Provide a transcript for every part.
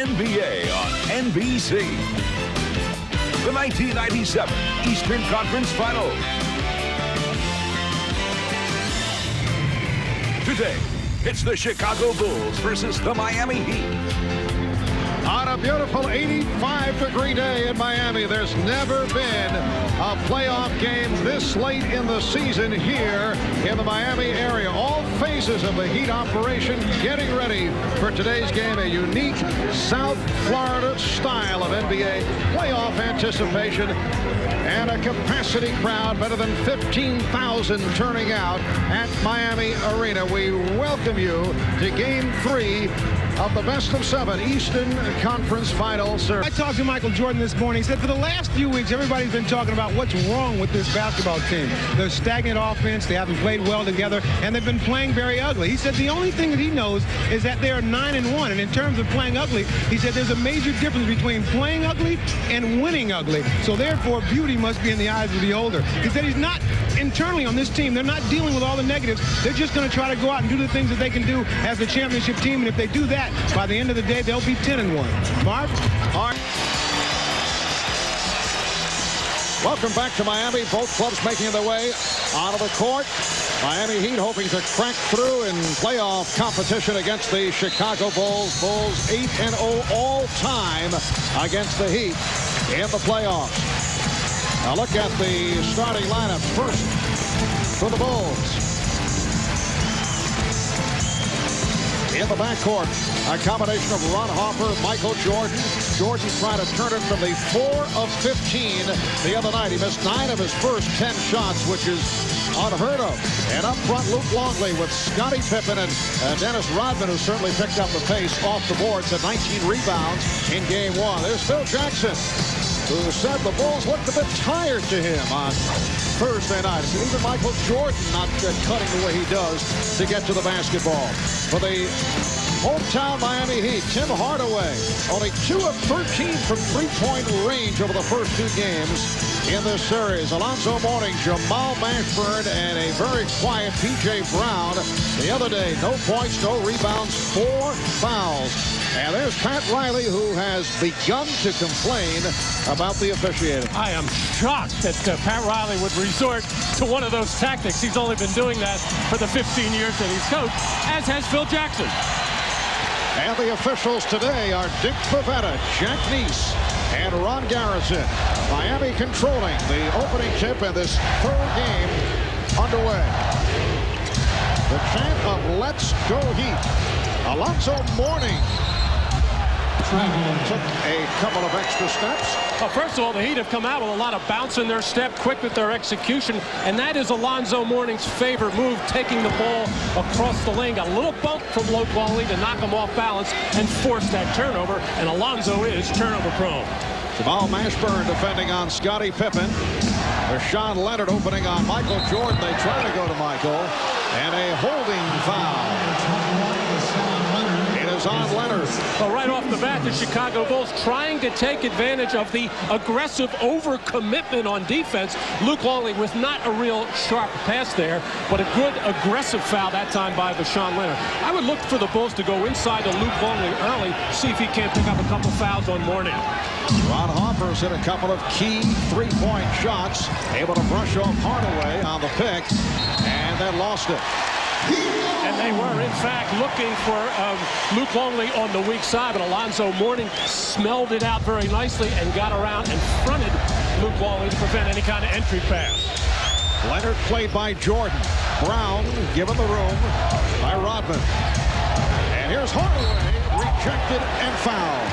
NBA on NBC. The 1997 Eastern Conference Finals. Today, it's the Chicago Bulls versus the Miami Heat. On a beautiful 85-degree day in Miami, there's never been a playoff game this late in the season here in the Miami area. All phases of the Heat operation getting ready for today's game. A unique South Florida style of NBA playoff anticipation and a capacity crowd better than 15,000 turning out at Miami Arena. We welcome you to Game 3 of the best-of-7 Eastern Conference Finals. I talked to Michael Jordan this morning. He said for the last few weeks, everybody's been talking about what's wrong with this basketball team. They're stagnant offense, they haven't played well together, and they've been playing very ugly. He said the only thing that he knows is that they're 9-1, and in terms of playing ugly, he said there's a major difference between playing ugly and winning ugly. So therefore, beauty must be in the eyes of the beholder. He said he's not internally on this team. They're not dealing with all the negatives. They're just going to try to go out and do the things that they can do as a championship team, and if they do that, by the end of the day, they'll be 10-1. Marv? Welcome back to Miami. Both clubs making their way onto the court. Miami Heat hoping to crack through in playoff competition against the Chicago Bulls. Bulls 8-0 all time against the Heat in the playoffs. Now look at the starting lineup first for the Bulls. In the backcourt, a combination of Ron Harper, Michael Jordan. Jordan trying to turn it from the 4 of 15 the other night. He missed 9 of his first 10 shots, which is unheard of. And up front, Luke Longley with Scottie Pippen and Dennis Rodman, who certainly picked up the pace off the boards at 19 rebounds in Game 1. There's Phil Jackson, who said the Bulls looked a bit tired to him on Thursday night. So even Michael Jordan not cutting the way he does to get to the basketball. For the hometown Miami Heat, Tim Hardaway, only 2 of 13 from three-point range over the first 2 games in this series. Alonzo Mourning, Jamal Mashburn, and a very quiet P.J. Brown. The other day, no points, no rebounds, 4 fouls. And there's Pat Riley, who has begun to complain about the officiating. I am shocked that Pat Riley would resort to one of those tactics. He's only been doing that for the 15 years that he's coached, as has Phil Jackson. And the officials today are Dick Pavetta, Jack Neese, and Ron Garrison. Miami controlling the opening tip in this third game underway. The chant of "Let's Go Heat." Alonzo Mourning took a couple of extra steps. Well, first of all, the Heat have come out with a lot of bounce in their step, quick with their execution, and that is Alonzo Mourning's favorite move, taking the ball across the lane. Got a little bump from Luke Longley to knock him off balance and force that turnover, and Alonzo is turnover prone. Jamal Mashburn defending on Scottie Pippen. There's Sean Leonard opening on Michael Jordan. They try to go to Michael, and a holding foul. It is on Leonard. Well, right off the bat, the Chicago Bulls trying to take advantage of the aggressive overcommitment on defense. Luke Longley with not a real sharp pass there, but a good aggressive foul that time by Sean Leonard. I would look for the Bulls to go inside to Luke Longley early, see if he can't pick up a couple fouls on Mourning. Ron Harper's hit a couple of key three-point shots, able to brush off Hardaway on the pick, and then lost it. And they were, in fact, looking for Luke Longley on the weak side, but Alonzo Mourning smelled it out very nicely and got around and fronted Luke Longley to prevent any kind of entry pass. Leonard played by Jordan. Brown given the room by Rodman. And here's Hardaway, rejected and fouled.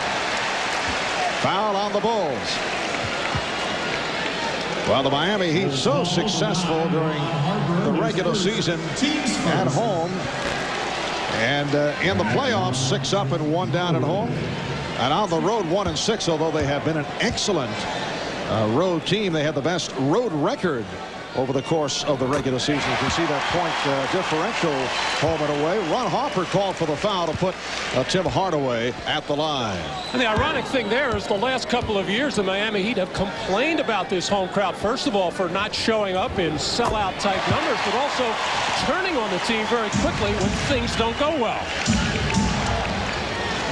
Foul on the Bulls. Well, the Miami Heat so successful during the regular season at home. And in the playoffs, 6 up and 1 down at home. And on the road, 1-6, although they have been an excellent road team. They had the best road record over the course of the regular season. You can see that point differential home and away. Ron Harper called for the foul to put Tim Hardaway at the line. And the ironic thing there is the last couple of years the Miami Heat have complained about this home crowd, first of all, for not showing up in sellout type numbers, but also turning on the team very quickly when things don't go well.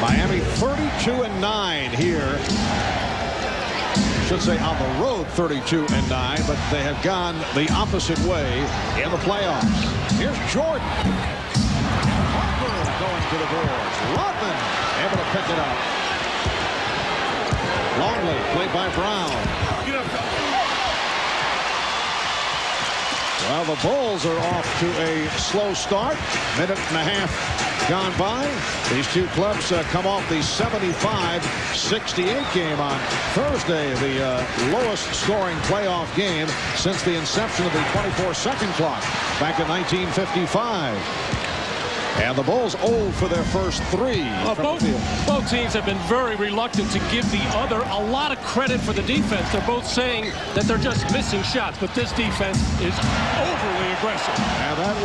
Miami 32-9 here. Should say on the road 32-9, but they have gone the opposite way in the playoffs. Here's Jordan. Harper going to the boards. Rodman able to pick it up. Longley played by Brown. Well, the Bulls are off to a slow start. Minute and a half gone by. These two clubs come off the 75-68 game on Thursday, the lowest scoring playoff game since the inception of the 24-second clock back in 1955. And the Bulls 0 for their first three. Both teams have been very reluctant to give the other a lot of credit for the defense. They're both saying that they're just missing shots, but this defense is overly aggressive. And that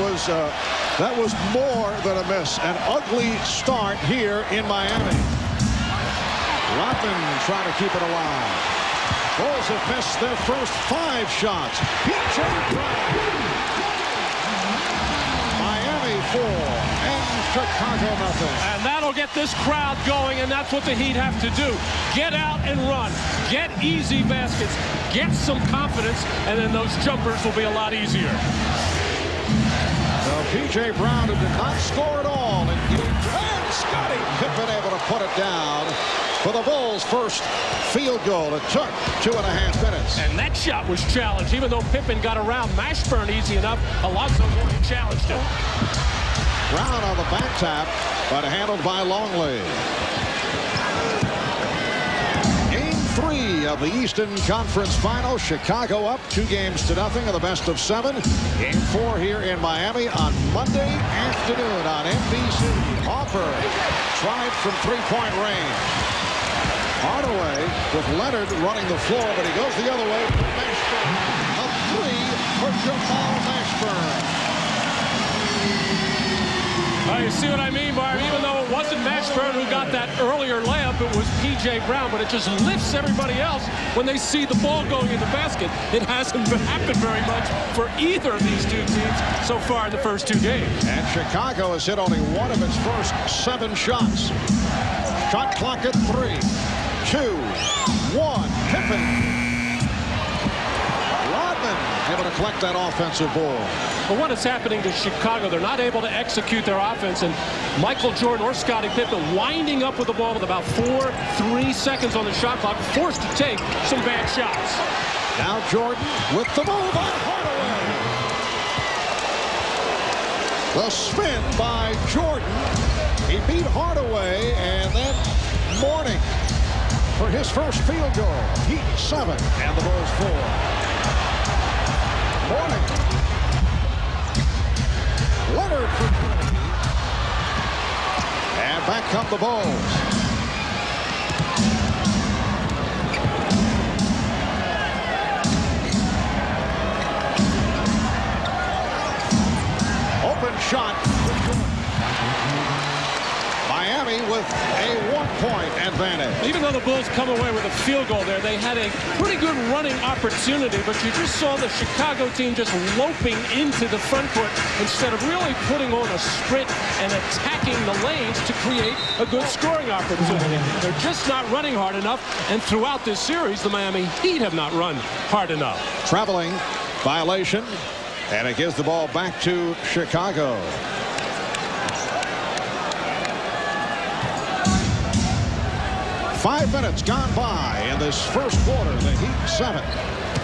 was more than a miss. An ugly start here in Miami. Rodman trying to keep it alive. Bulls have missed their first 5 shots. P.J. Brown. Miami 4. Chicago nothing. And that'll get this crowd going, and that's what the Heat have to do. Get out and run. Get easy baskets. Get some confidence, and then those jumpers will be a lot easier. So P.J. Brown, who did not score at all, and Scottie Pippen able to put it down for the Bulls' first field goal. It took 2.5 minutes. And that shot was challenged. Even though Pippen got around Mashburn easy enough, Alonzo Mourning challenged him. Brown on the back tap, but handled by Longley. Game 3 of the Eastern Conference Finals. Chicago up 2-0 in the best of 7. Game 4 here in Miami on Monday afternoon on NBC. Harper tried from 3-point range. Hardaway with Leonard running the floor, but he goes the other way for Mashburn. A 3 for Jamal Mashburn. You see what I mean, Barb? Even though it wasn't Mashburn who got that earlier layup, it was P.J. Brown, but it just lifts everybody else when they see the ball going in the basket. It hasn't happened very much for either of these two teams so far in the first 2 games. And Chicago has hit only one of its first 7 shots. Shot clock at 3, 2, 1. Pippen. Rodman able to collect that offensive ball. But what is happening to Chicago? They're not able to execute their offense, and Michael Jordan or Scottie Pippen winding up with the ball with about 3 seconds on the shot clock, forced to take some bad shots. Now Jordan with the move on Hardaway. The spin by Jordan. He beat Hardaway, and then Mourning for his first field goal. Heat 7 and the Bulls 4. Mourning. Leonard for 20. And back come the Bulls. Open shot. Miami with a 1-point advantage. Even though the Bulls come away with a field goal there, they had a pretty good running opportunity, but you just saw the Chicago team just loping into the front court instead of really putting on a sprint and attacking the lanes to create a good scoring opportunity. They're just not running hard enough, and throughout this series, the Miami Heat have not run hard enough. Traveling violation, and it gives the ball back to Chicago. Five minutes gone by in this first quarter. The Heat 7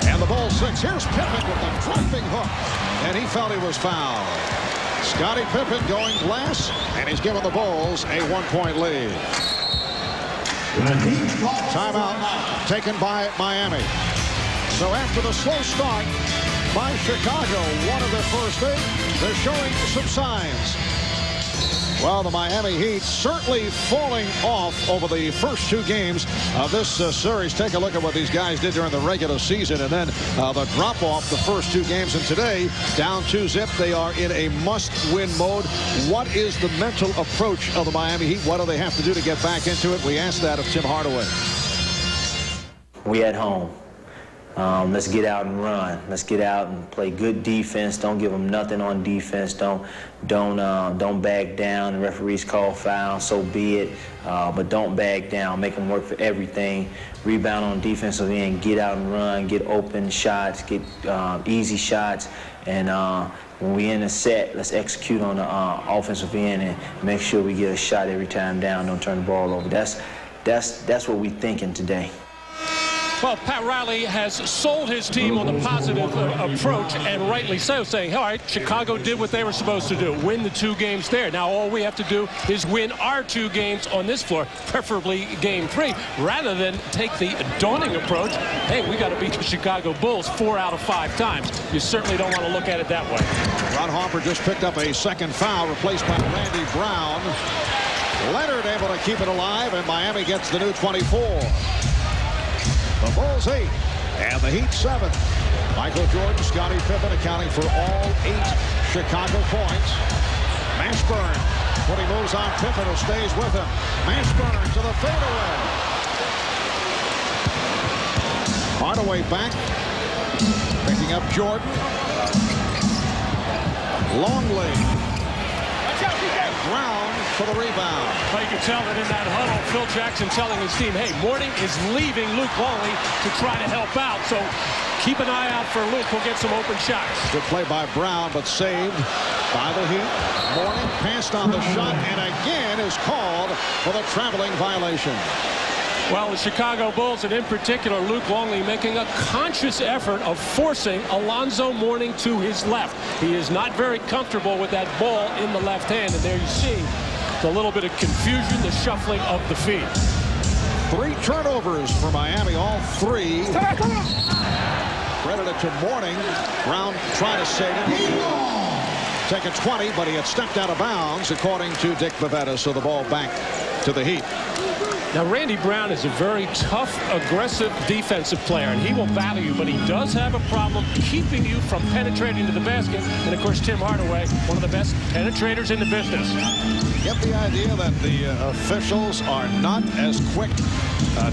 and the Bulls 6. Here's Pippen with the driving hook, and he felt he was fouled. Scottie Pippen going glass, and he's given the Bulls a 1-point lead. Timeout taken by Miami. So after the slow start by Chicago, one of their first 8, they're showing some signs. Well, the Miami Heat certainly falling off over the first 2 games of this series. Take a look at what these guys did during the regular season, and then the drop-off the first 2 games. And today, down 2-0, they are in a must-win mode. What is the mental approach of the Miami Heat? What do they have to do to get back into it? We asked that of Tim Hardaway. We at home. let's get out and run. Let's get out and play good defense. Don't give them nothing on defense. Don't back down. The referees call foul, so be it. But don't back down. Make them work for everything. Rebound on defensive end. Get out and run. Get open shots. Get easy shots. And when we in a set, let's execute on the offensive end and make sure we get a shot every time down. Don't turn the ball over. That's what we're thinking today. Well, Pat Riley has sold his team on the positive approach, and rightly so, saying, all right, Chicago did what they were supposed to do, win the 2 games there. Now all we have to do is win our 2 games on this floor, preferably game 3, rather than take the daunting approach, hey, we got to beat the Chicago Bulls 4 out of 5 times. You certainly don't want to look at it that way. Ron Harper just picked up a second foul, replaced by Randy Brown. Leonard able to keep it alive, and Miami gets the new 24. The Bulls 8 and the Heat 7. Michael Jordan, Scottie Pippen accounting for all 8 Chicago points. Mashburn, when he moves on Pippen, who stays with him. Mashburn to the fadeaway. Hardaway back, picking up Jordan. Longley. Brown for the rebound. Well, you can tell that in that huddle, Phil Jackson telling his team, hey, Mourning is leaving Luke Longley to try to help out. So keep an eye out for Luke. He'll get some open shots. Good play by Brown, but saved by the Heat. Mourning passed on the shot and again is called for the traveling violation. Well, the Chicago Bulls, and in particular Luke Longley, making a conscious effort of forcing Alonzo Mourning to his left. He is not very comfortable with that ball in the left hand, and there you see the little bit of confusion, the shuffling of the feet. 3 turnovers for Miami, all 3. Credited to Mourning. Brown trying to save it. Taking 20, but he had stepped out of bounds, according to Dick Bavetta, so the ball back to the Heat. Now, Randy Brown is a very tough, aggressive defensive player, and he will battle you, but he does have a problem keeping you from penetrating to the basket. And, of course, Tim Hardaway, one of the best penetrators in the business. Get the idea that the officials are not as quick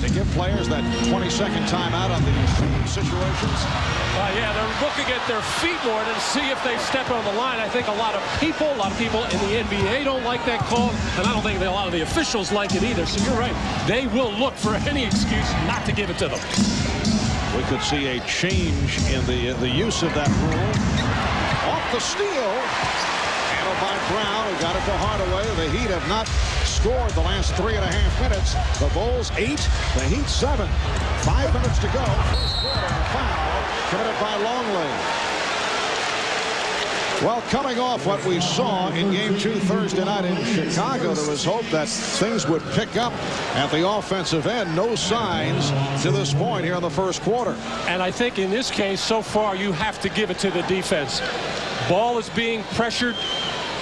to give players that 20-second timeout on these situations. Yeah, they're looking at their feet more to see if they step on the line. I think a lot of people in the NBA don't like that call, and I don't think a lot of the officials like it either. So you're right. They will look for any excuse not to give it to them. We could see a change in the use of that rule. Off the steal. Handled by Brown, who got it to Hardaway. The Heat have not scored the last 3.5 minutes. The Bulls 8, the Heat 7. 5 minutes to go. First quarter, foul committed by Longley. Well, coming off what we saw in Game 2 Thursday night in Chicago, there was hope that things would pick up at the offensive end. No signs to this point here in the first quarter. And I think in this case, so far, you have to give it to the defense. Ball is being pressured.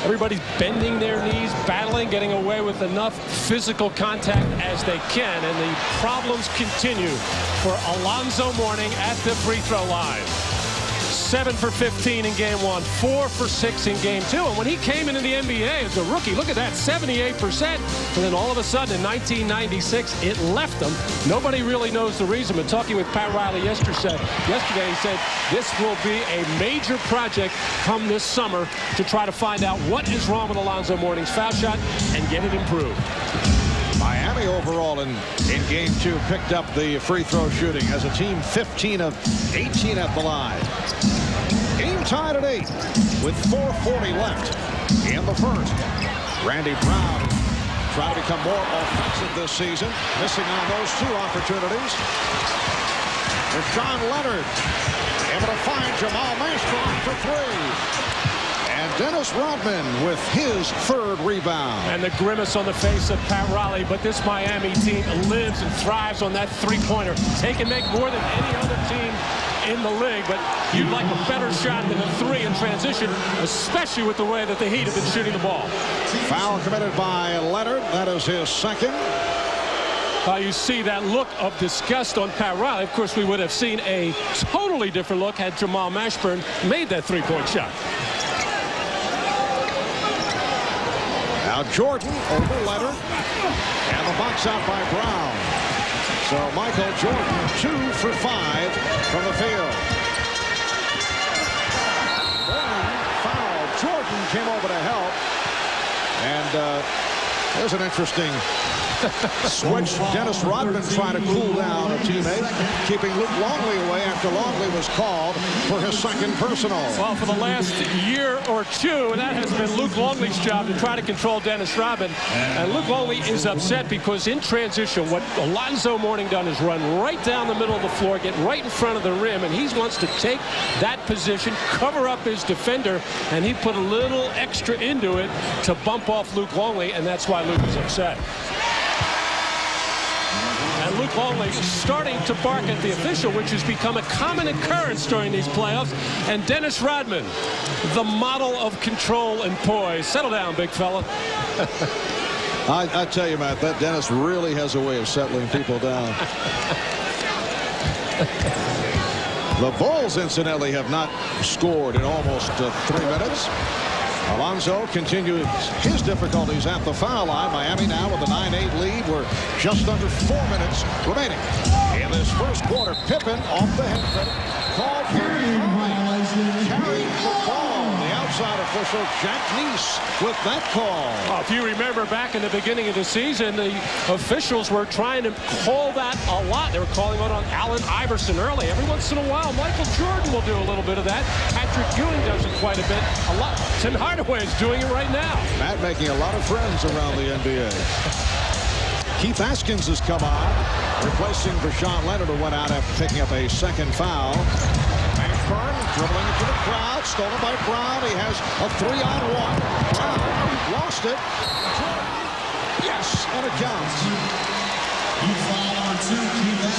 Everybody's bending their knees, battling, getting away with enough physical contact as they can. And the problems continue for Alonzo Mourning at the free throw line. 7 for 15 in game 1, 4 for 6 in game 2. And when he came into the NBA as a rookie, look at that, 78%. And then all of a sudden in 1996, it left him. Nobody really knows the reason. But talking with Pat Riley yesterday, he said this will be a major project come this summer to try to find out what is wrong with Alonzo Mourning's foul shot and get it improved. Miami overall in game 2 picked up the free throw shooting as a team, 15 of 18 at the line. Game tied at 8 with 4:40 left in the first. Randy Brown trying to become more offensive this season, missing on those 2 opportunities. Rashawn Leonard able to find Jamal Mashburn for 3. And Dennis Rodman with his 3rd rebound. And the grimace on the face of Pat Riley. But this Miami team lives and thrives on that three-pointer. They can make more than any other team in the league, but you'd like a better shot than a 3 in transition, especially with the way that the Heat have been shooting the ball. Foul committed by Leonard. That is his 2nd. You see that look of disgust on Pat Riley. Of course, we would have seen a totally different look had Jamal Mashburn made that 3-point shot. Now Jordan over Leonard. And the box out by Brown. So Michael Jordan 2 for 5 from the field. Foul. Jordan came over to help. And there's an interesting switch. Dennis Rodman trying to cool down a teammate, keeping Luke Longley away after Longley was called for his second personal. Well, for the last year or two, that has been Luke Longley's job to try to control Dennis Rodman. And Luke Longley is upset because in transition, what Alonzo Mourning done is run right down the middle of the floor, get right in front of the rim, and he wants to take that position, cover up his defender, and he put a little extra into it to bump off Luke Longley, and that's why Luke is upset. And Luke Longley is starting to bark at the official, which has become a common occurrence during these playoffs. And Dennis Rodman, the model of control and poise. Settle down, big fella. I tell you, Matt, that Dennis really has a way of settling people down. The Bulls, incidentally, have not scored in almost 3 minutes. Alonzo continues his difficulties at the foul line. Miami now with a 9-8 lead. We're just under 4 minutes remaining in this first quarter. Pippen off the head fake. Called for carrying the ball. The outside official, Jack Neese, with that call. Well, if you remember back in the beginning of the season, the officials were trying to call that a lot. They were calling it on Allen Iverson early. Every once in a while, Michael Jordan will do a little bit of that. Patrick Ewing does it quite a bit. A lot. Tim Hardaway is doing it right now. Matt making a lot of friends around the NBA. Keith Askins has come on, replacing Rashawn Leonard, who went out after picking up a second foul. Mashburn dribbling into the crowd, stolen by Brown. He has a 3-on-1. Brown lost it. Yes, and it counts.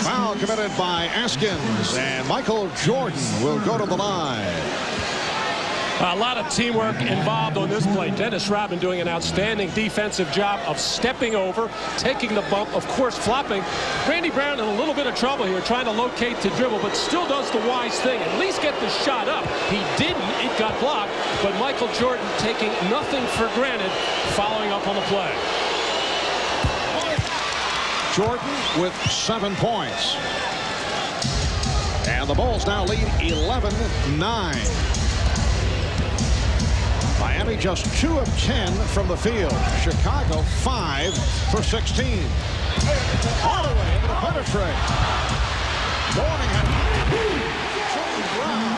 Foul committed by Askins, and Michael Jordan will go to the line. A lot of teamwork involved on this play. Dennis Rodman doing an outstanding defensive job of stepping over, taking the bump, of course flopping. Randy Brown in a little bit of trouble here, trying to locate the dribble, but still does the wise thing. At least get the shot up. He didn't. It got blocked. But Michael Jordan taking nothing for granted, following up on the play. Jordan with 7 points. And the Bulls now lead 11-9. Miami just 2 of 10 from the field. Chicago 5 for 16. Hardaway able to penetrate. Mourning had Brown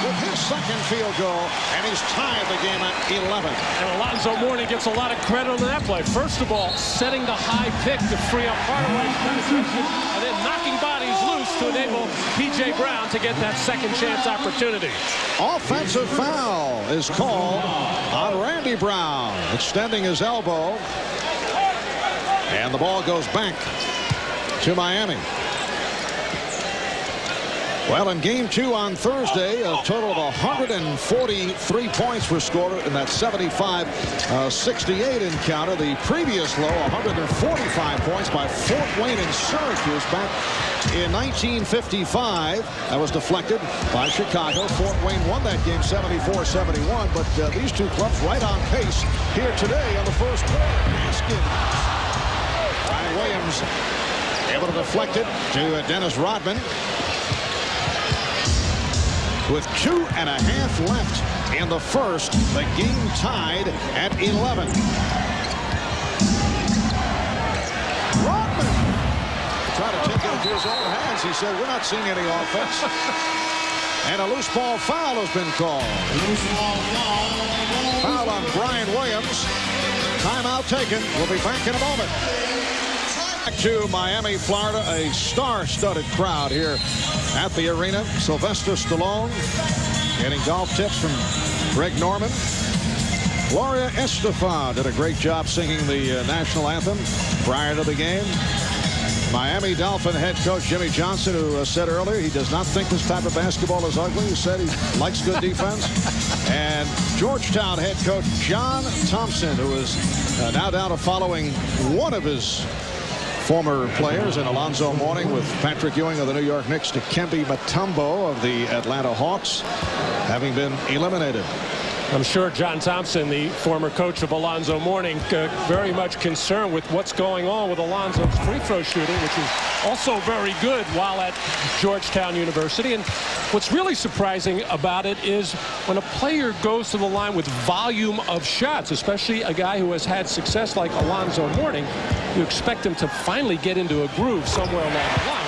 with his second field goal, and he's tied the game at 11. And Alonzo Mourning gets a lot of credit on that play. First of all, setting the high pick to free up Hardaway's penetration, and then knocking bodies loose to enable P.J. Brown to get that second chance opportunity. Offensive foul is called on Randy Brown, extending his elbow, and the ball goes back to Miami. Well, in Game 2 on Thursday, a total of 143 points were scored in that 75-68 encounter. The previous low, 145 points by Fort Wayne and Syracuse back in 1955. That was deflected by Chicago. Fort Wayne won that game 74-71, but these two clubs right on pace here today on the first quarter. Haskins. Ryan Williams able to deflect it to Dennis Rodman. With 2.5 left in the first, the game tied at 11. Rodman tried to take it into his own hands. He said, we're not seeing any offense. And a loose ball foul has been called. Foul on Brian Williams. Timeout taken. We'll be back in a moment. Back to Miami, Florida, a star-studded crowd here at the arena. Sylvester Stallone getting golf tips from Greg Norman. Gloria Estefan did a great job singing the national anthem prior to the game. Miami Dolphin head coach Jimmy Johnson, who said earlier he does not think this type of basketball is ugly. He said he likes good defense. And Georgetown head coach John Thompson, who is now down to following one of his former players in Alonzo Mourning with Patrick Ewing of the New York Knicks to Kembe Mutombo of the Atlanta Hawks, having been eliminated. I'm sure John Thompson, the former coach of Alonzo Mourning, very much concerned with what's going on with Alonzo's free throw shooting, which is also very good while at Georgetown University. And what's really surprising about it is when a player goes to the line with volume of shots, especially a guy who has had success like Alonzo Mourning, you expect him to finally get into a groove somewhere along the line.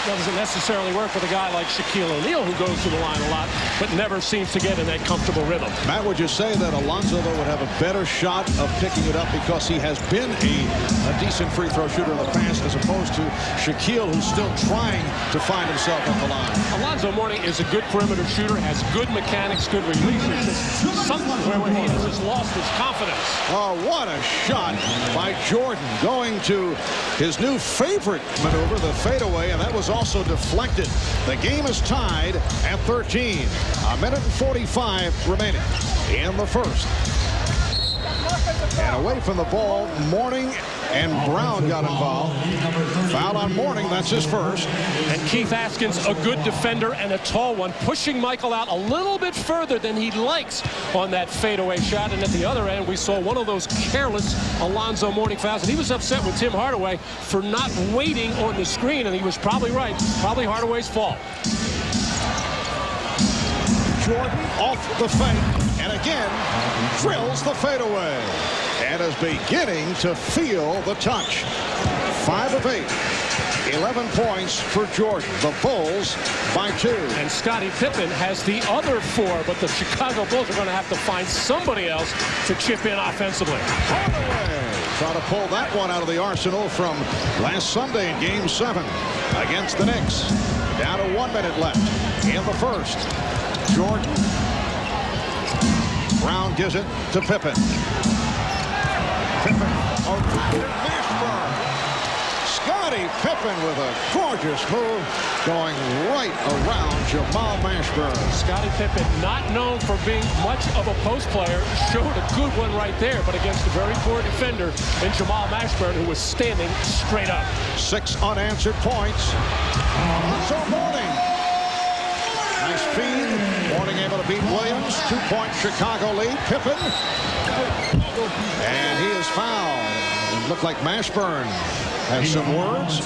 Well, that doesn't necessarily work with a guy like Shaquille O'Neal, who goes to the line a lot, but never seems to get in that comfortable rhythm. Matt, would you say that Alonzo, though, would have a better shot of picking it up because he has been a decent free throw shooter in the past, as opposed to Shaquille, who's still trying to find himself at the line? Alonzo Mourning is a good perimeter shooter, has good mechanics, good releases. Just somewhere where he has just lost his confidence. Oh, what a shot by Jordan, going to his new favorite maneuver, the fadeaway, and that was also deflected. The game is tied at 13. A minute and 45 remaining in the first. And away from the ball, Mourning and Brown got involved. Foul on Mourning, that's his first. And Keith Askins, a good defender and a tall one, pushing Michael out a little bit further than he likes on that fadeaway shot. And at the other end, we saw one of those careless Alonzo Mourning fouls. And he was upset with Tim Hardaway for not waiting on the screen. And he was probably right. Probably Hardaway's fault. Jordan off the fake. And again, drills the fadeaway. And is beginning to feel the touch. 5 of 8. 11 points for Jordan. The Bulls by 2. And Scottie Pippen has the other 4, but the Chicago Bulls are going to have to find somebody else to chip in offensively. Hardaway trying to pull that one out of the arsenal from last Sunday in Game 7 against the Knicks. Down to 1 minute left in the first. Jordan. Brown gives it to Pippen. Pippen around Mashburn. Scottie Pippen with a gorgeous move going right around Jamal Mashburn. Scottie Pippen, not known for being much of a post player, showed a good one right there, but against a very poor defender in Jamal Mashburn, who was standing straight up. 6 unanswered points. Alonzo Mourning. Nice feed. Mourning able to beat Williams. 2-point Chicago lead. Pippen. And he is fouled. It looked like Mashburn has some words.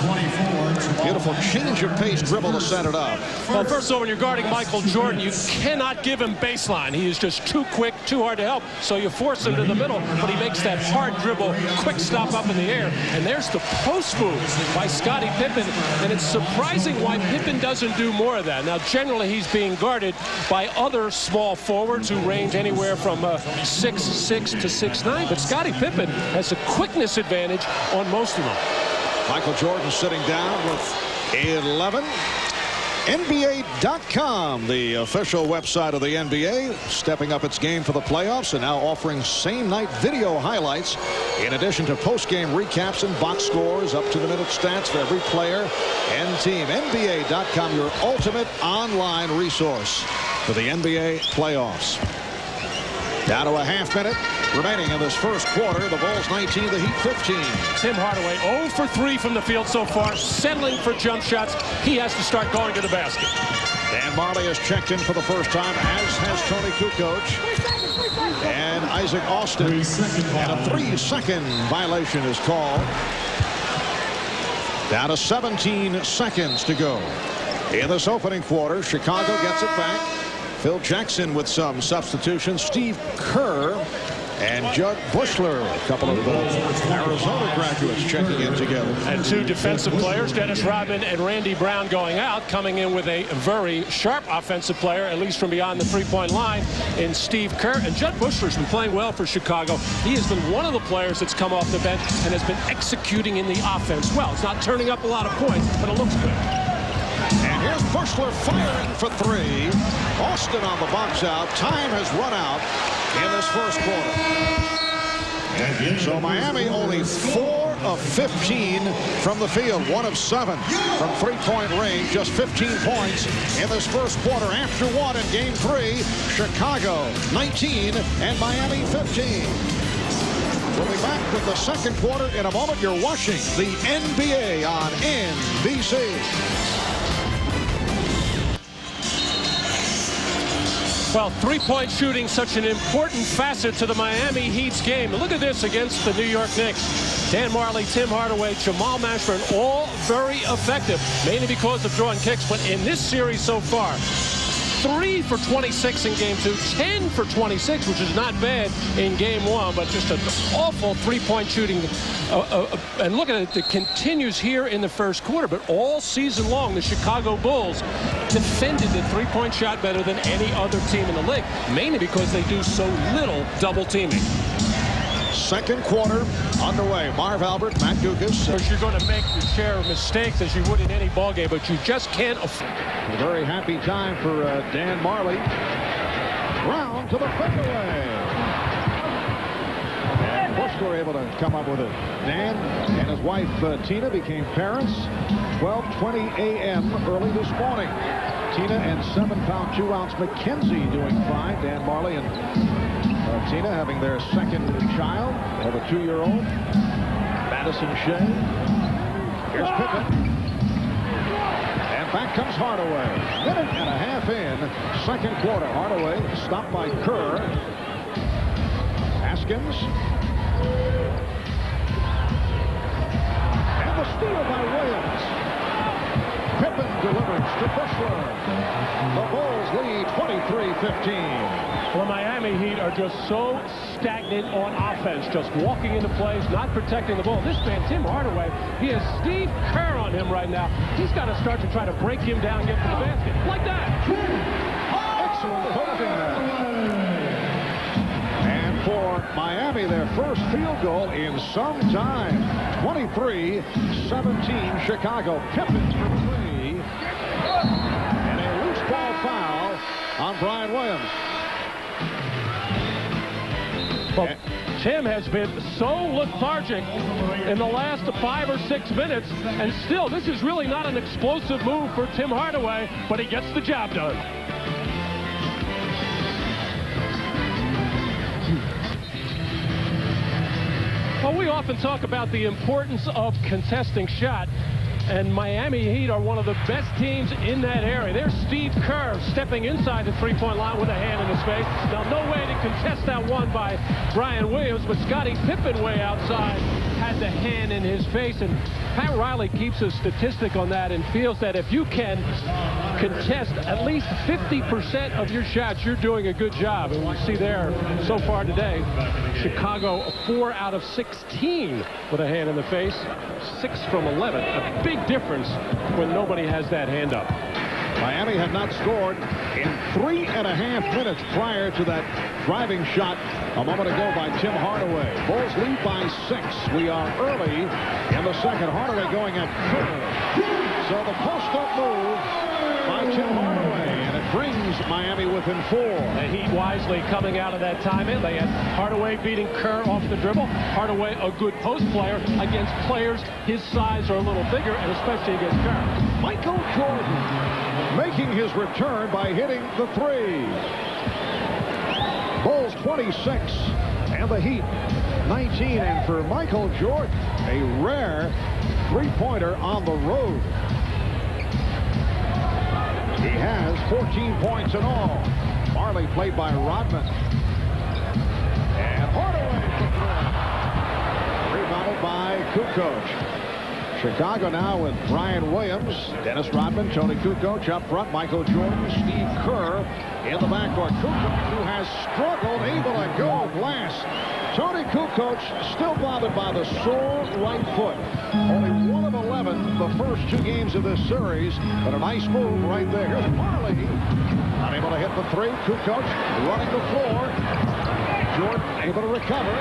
Beautiful change of pace dribble to set it up. Well, first of all, when you're guarding Michael Jordan, you cannot give him baseline. He is just too quick, too hard to help. So you force him to the middle, but he makes that hard dribble, quick stop up in the air. And there's the post move by Scottie Pippen. And it's surprising why Pippen doesn't do more of that. Now, generally, he's being guarded by other small forwards who range anywhere from 6'6" to 6'9". But Scottie Pippen has a quickness advantage on most of them. Michael Jordan sitting down with 11. NBA.com, the official website of the NBA, stepping up its game for the playoffs and now offering same-night video highlights in addition to post-game recaps and box scores, up-to-the-minute stats for every player and team. NBA.com, your ultimate online resource for the NBA playoffs. Down to a half minute remaining in this first quarter. The Bulls 19, the Heat 15. Tim Hardaway 0 for 3 from the field so far, settling for jump shots. He has to start going to the basket. Dan Marley has checked in for the first time, as has Tony Kukoc and Isaac Austin. And a 3-second violation is called. Down to 17 seconds to go. In this opening quarter, Chicago gets it back. Phil Jackson with some substitutions. Steve Kerr and Judd Bushler, a couple of Arizona graduates checking in together. And 2 defensive players, Dennis Rodman and Randy Brown, going out, coming in with a very sharp offensive player, at least from beyond the three-point line, in Steve Kerr. And Judd Bushler's been playing well for Chicago. He has been one of the players that's come off the bench and has been executing in the offense well. It's not turning up a lot of points, but it looks good. And here's Bushler firing for 3. Austin on the box out. Time has run out in this first quarter. So Miami only 4 of 15 from the field. 1 of 7 from three-point range. Just 15 points in this first quarter. After 1 in Game 3, Chicago 19 and Miami 15. We'll be back with the second quarter in a moment. You're watching the NBA on NBC. Well, three-point shooting, such an important facet to the Miami Heat's game. Look at this against the New York Knicks. Dan Majerle, Tim Hardaway, Jamal Mashburn, all very effective, mainly because of drawing kicks. But in this series so far, 3 for 26 in game 2, 10 for 26, which is not bad in game 1, but just an awful three-point shooting. And look at it, it continues here in the first quarter, but all season long, the Chicago Bulls defended the three-point shot better than any other team in the league, mainly because they do so little double teaming. Second quarter underway. Marv Albert, Matt Dukas. You're going to make your share of mistakes as you would in any ball game, but you just can't afford. A very happy time for Dan Majerle. Brown to the fadeaway. And Bush were able to come up with it. Dan and his wife Tina became parents 12:20 a.m. early this morning. Tina and 7-pound 2-ounce Mackenzie doing fine. Dan Majerle and Tina having their second child. They have a 2-year-old. Madison Shea. Here's Pippen. And back comes Hardaway. Minute and a half in. Second quarter. Hardaway stopped by Kerr. Haskins. And the steal by Williams. Pippen delivers to Bushler. The Bulls lead 23-15. Well, Miami Heat are just so stagnant on offense, just walking into plays, not protecting the ball. This man, Tim Hardaway, he has Steve Kerr on him right now. He's got to start to try to break him down, get to the basket. Like that. Excellent posting there. And for Miami, their first field goal in some time. 23-17 Chicago. Pippen for 3. And a loose ball foul on Brian Williams. Well, Tim has been so lethargic in the last 5 or 6 minutes, and still, this is really not an explosive move for Tim Hardaway, but he gets the job done. Well, we often talk about the importance of contesting shot, and Miami Heat are one of the best teams in that area. There's Steve Kerr stepping inside the three-point line with a hand in his face. Now, no way to contest that one by Brian Williams, but Scottie Pippen way outside had the hand in his face. And Pat Riley keeps a statistic on that and feels that if you can contest at least 50% of your shots, you're doing a good job. And we see there so far today, Chicago 4 out of 16 with a hand in the face, 6 from 11. A big difference when nobody has that hand up. Miami had not scored in 3.5 minutes prior to that driving shot a moment ago by Tim Hardaway. Bulls lead by 6. We are early in the second. Hardaway going at Kerr. So the post-up move by Tim Hardaway, and it brings Miami within 4. The Heat wisely coming out of that time-in. They had Hardaway beating Kerr off the dribble. Hardaway, a good post player against players his size or a little bigger, and especially against Kerr. Michael Jordan making his return by hitting the 3. Bulls 26 and the Heat 19. And for Michael Jordan, a rare three-pointer on the road. He has 14 points in all. Majerle played by Rodman. And Hardaway rebounded by Kukoc. Chicago now with Brian Williams, Dennis Rodman, Tony Kukoc up front, Michael Jordan, Steve Kerr in the backcourt. Kukoc, who has struggled, able to go glass. Tony Kukoc still bothered by the sore right foot. Only 1 of 11 the first 2 games of this series, but a nice move right there. Here's Majerle, unable to hit the 3. Kukoc running the floor. Jordan able to recover.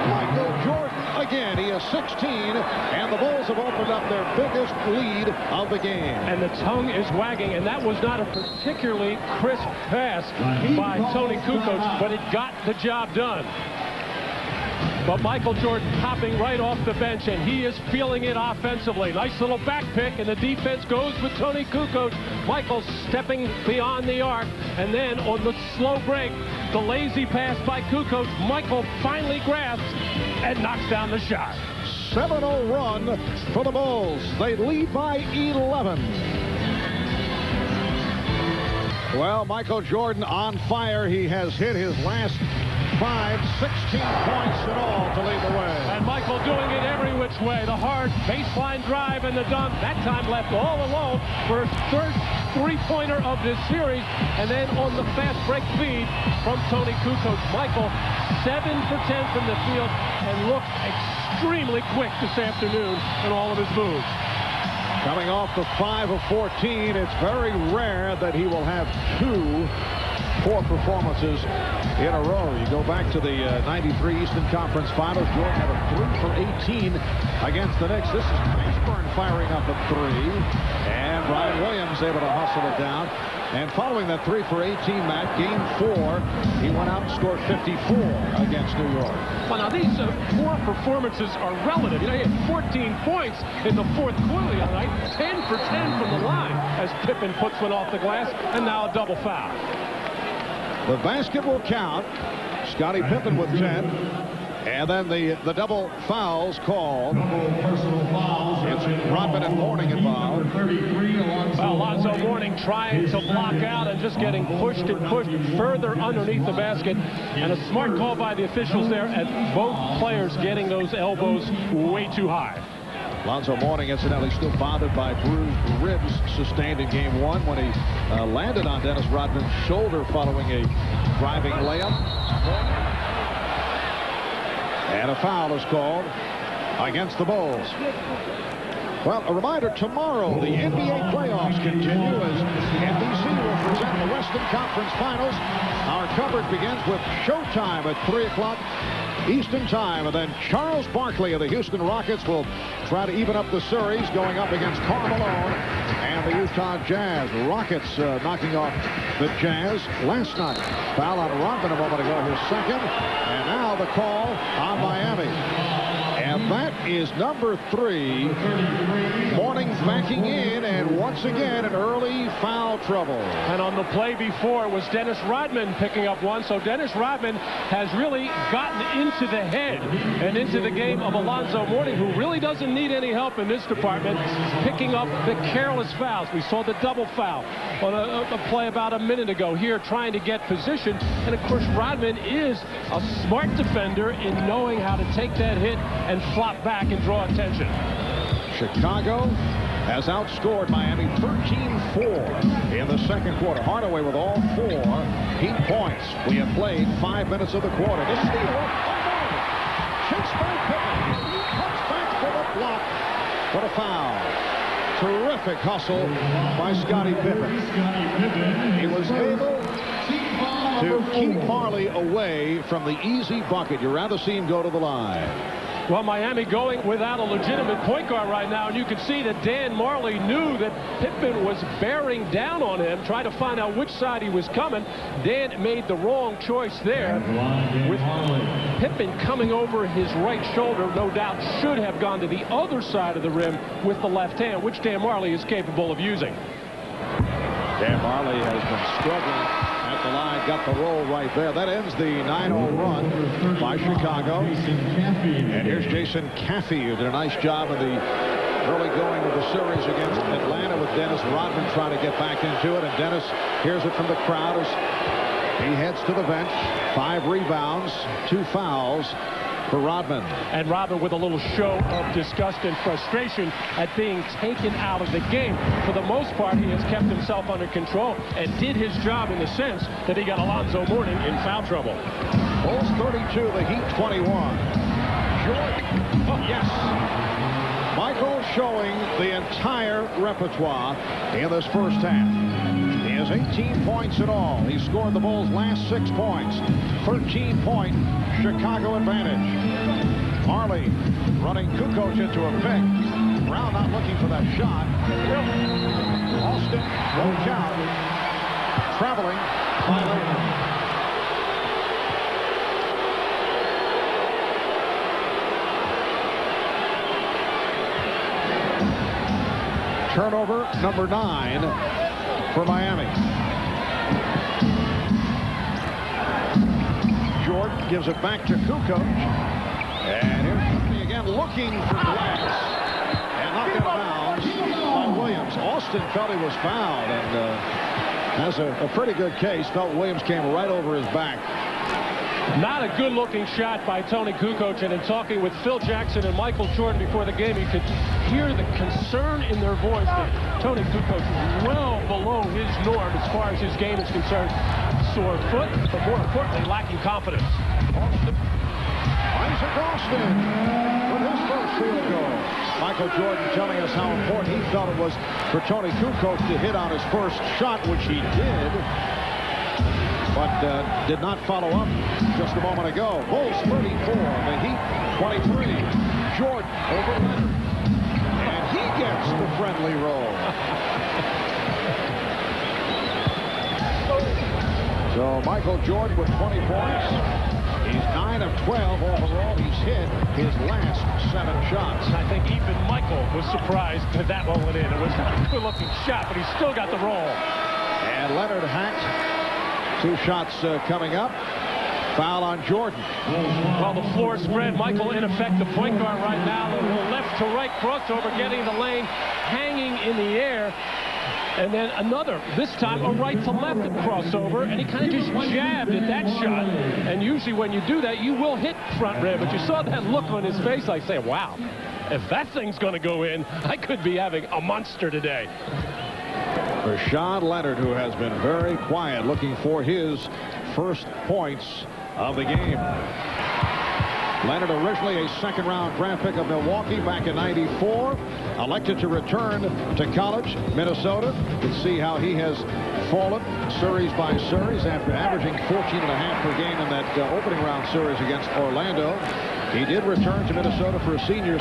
Michael Jordan again. He is 16, and the Bulls have opened up their biggest lead of the game. And the tongue is wagging, and that was not a particularly crisp pass by Tony Kukoc, but it got the job done. But Michael Jordan popping right off the bench, and he is feeling it offensively. Nice little back pick, and the defense goes with Tony Kukoc. Michael stepping beyond the arc, and then on the slow break, the lazy pass by Kukoc, Michael finally grasps and knocks down the shot. 7-0 run for the Bulls. They lead by 11. Well, Michael Jordan on fire. He has hit his last 16 points in all to lead the way. And Michael doing it every which way. The hard baseline drive and the dunk. That time left all alone for his third three-pointer of this series. And then on the fast break feed from Tony Kukoc. Michael 7 for 10 from the field and looked extremely quick this afternoon in all of his moves. Coming off the 5 of 14, it's very rare that he will have 2 poor performances in a row. You go back to the 93 Eastern Conference Finals. Jordan had a 3 for 18 against the Knicks. This is Iceburn firing up a 3. And Brian Williams able to hustle it down. And following that 3 for 18, Matt, game 4, he went out and scored 54 against New York. Well, now these poor performances are relative. You know, he had 14 points in the fourth quarter the other night, 10 for 10 from the line as Pippen puts one off the glass, and now a double foul. The basket will count. Scottie Pippen with 10. And then the double fouls called. It's Rodman and Mourning involved. Well, Alonzo Mourning trying to block out and just getting pushed and pushed further underneath the basket. And a smart call by the officials there at both players getting those elbows way too high. Alonzo Mourning, incidentally, still bothered by bruised ribs sustained in game 1 when he landed on Dennis Rodman's shoulder following a driving layup. And a foul is called against the Bulls. Well, a reminder, tomorrow the NBA playoffs continue as NBC will present the Western Conference Finals. Our coverage begins with Showtime at 3 o'clock Eastern Time, and then Charles Barkley of the Houston Rockets will try to even up the series, going up against Karl Malone and the Utah Jazz. Rockets knocking off the Jazz last night. Foul on Rodman a moment ago, his second, and now the call on Miami. And that is number 3. Mourning backing in, and once again an early foul trouble. And on the play before was Dennis Rodman picking up one. So Dennis Rodman has really gotten into the head and into the game of Alonzo Mourning, who really doesn't need any help in this department, picking up the careless fouls. We saw the double foul on a play about a minute ago here, trying to get position. And of course, Rodman is a smart defender in knowing how to take that hit and flop back and draw attention. Chicago has outscored Miami 13-4 in the second quarter. Hardaway with all 4 Heat points. We have played 5 minutes of the quarter. The steal. Chased by Pippen. Cuts back for the block. What a foul. Terrific hustle by Scottie Pippen. He was able to keep Marley away from the easy bucket. You'd rather see him go to the line. Well, Miami going without a legitimate point guard right now, and you can see that Dan Marley knew that Pippen was bearing down on him, trying to find out which side he was coming. Dan made the wrong choice there, with Pippen coming over his right shoulder. No doubt should have gone to the other side of the rim with the left hand, which Dan Marley is capable of using. Dan Marley has been struggling at the line, got the roll right there. That ends the 9-0 run by Chicago. And here's Jason Caffey, who did a nice job of the early going of the series against Atlanta, with Dennis Rodman trying to get back into it. And Dennis hears it from the crowd as he heads to the bench. 5 rebounds, 2 fouls for Rodman. And Rodman with a little show of disgust and frustration at being taken out of the game. For the most part, he has kept himself under control and did his job in the sense that he got Alonzo Mourning in foul trouble. Bulls 32, the Heat 21. Jordan. Oh, yes. Michael showing the entire repertoire in this first half. He has 18 points in all. He scored the Bulls' last 6 points. 13-point Chicago advantage. Marley running Kukoc into a pick. Brown not looking for that shot. Austin won't count. Traveling by Lakers. Turnover number 9 for Miami. Jordan gives it back to Kukoc. And here's Courtney again looking for glass. And knocked out of bounds by Williams. Austin felt he was fouled. And Has a pretty good case. Felt Williams came right over his back. Not a good-looking shot by Tony Kukoc, and in talking with Phil Jackson and Michael Jordan before the game, you could hear the concern in their voice that Tony Kukoc is well below his norm as far as his game is concerned. Sore foot, but more importantly, lacking confidence. Isaac Austin with his first field goal. Michael Jordan telling us how important he felt it was for Tony Kukoc to hit on his first shot, which he did, but did not follow up just a moment ago. Bulls 34, the Heat 23. Jordan over Leonard, and he gets the friendly roll. So Michael Jordan with 20 points. He's 9 of 12 overall. He's hit his last 7 shots. I think even Michael was surprised that that one went in. It was a good-looking shot, but he still got the roll. And Leonard hacked. 2 shots coming up. Foul on Jordan. Well, the floor spread. Michael, in effect, the point guard right now. A little left to right crossover, getting the lane, hanging in the air. And then another, this time a right to left crossover, and he kind of just jabbed at that shot. And usually when you do that, you will hit front rim. But you saw that look on his face like saying, wow, if that thing's going to go in, I could be having a monster today. Rashawn Leonard, who has been very quiet, looking for his first points of the game. Leonard, originally a second-round draft pick of Milwaukee back in '94, elected to return to college, Minnesota. You can see how he has fallen series by series after averaging 14.5 per game in that opening round series against Orlando. He did return to Minnesota for a senior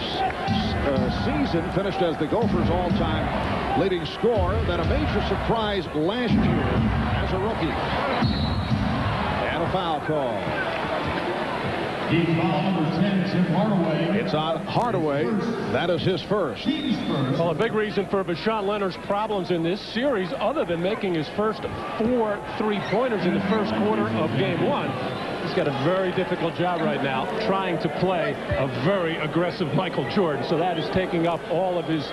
season, finished as the Gophers' all-time leading scorer. Then a major surprise last year as a rookie. And a foul call. Number 10, Tim Hardaway. It's on Hardaway. That is his first. Well, a big reason for Rashawn Leonard's problems in this series, other than making his first 4 3-pointers in the first quarter of game 1, he's got a very difficult job right now trying to play a very aggressive Michael Jordan. So that is taking up all of his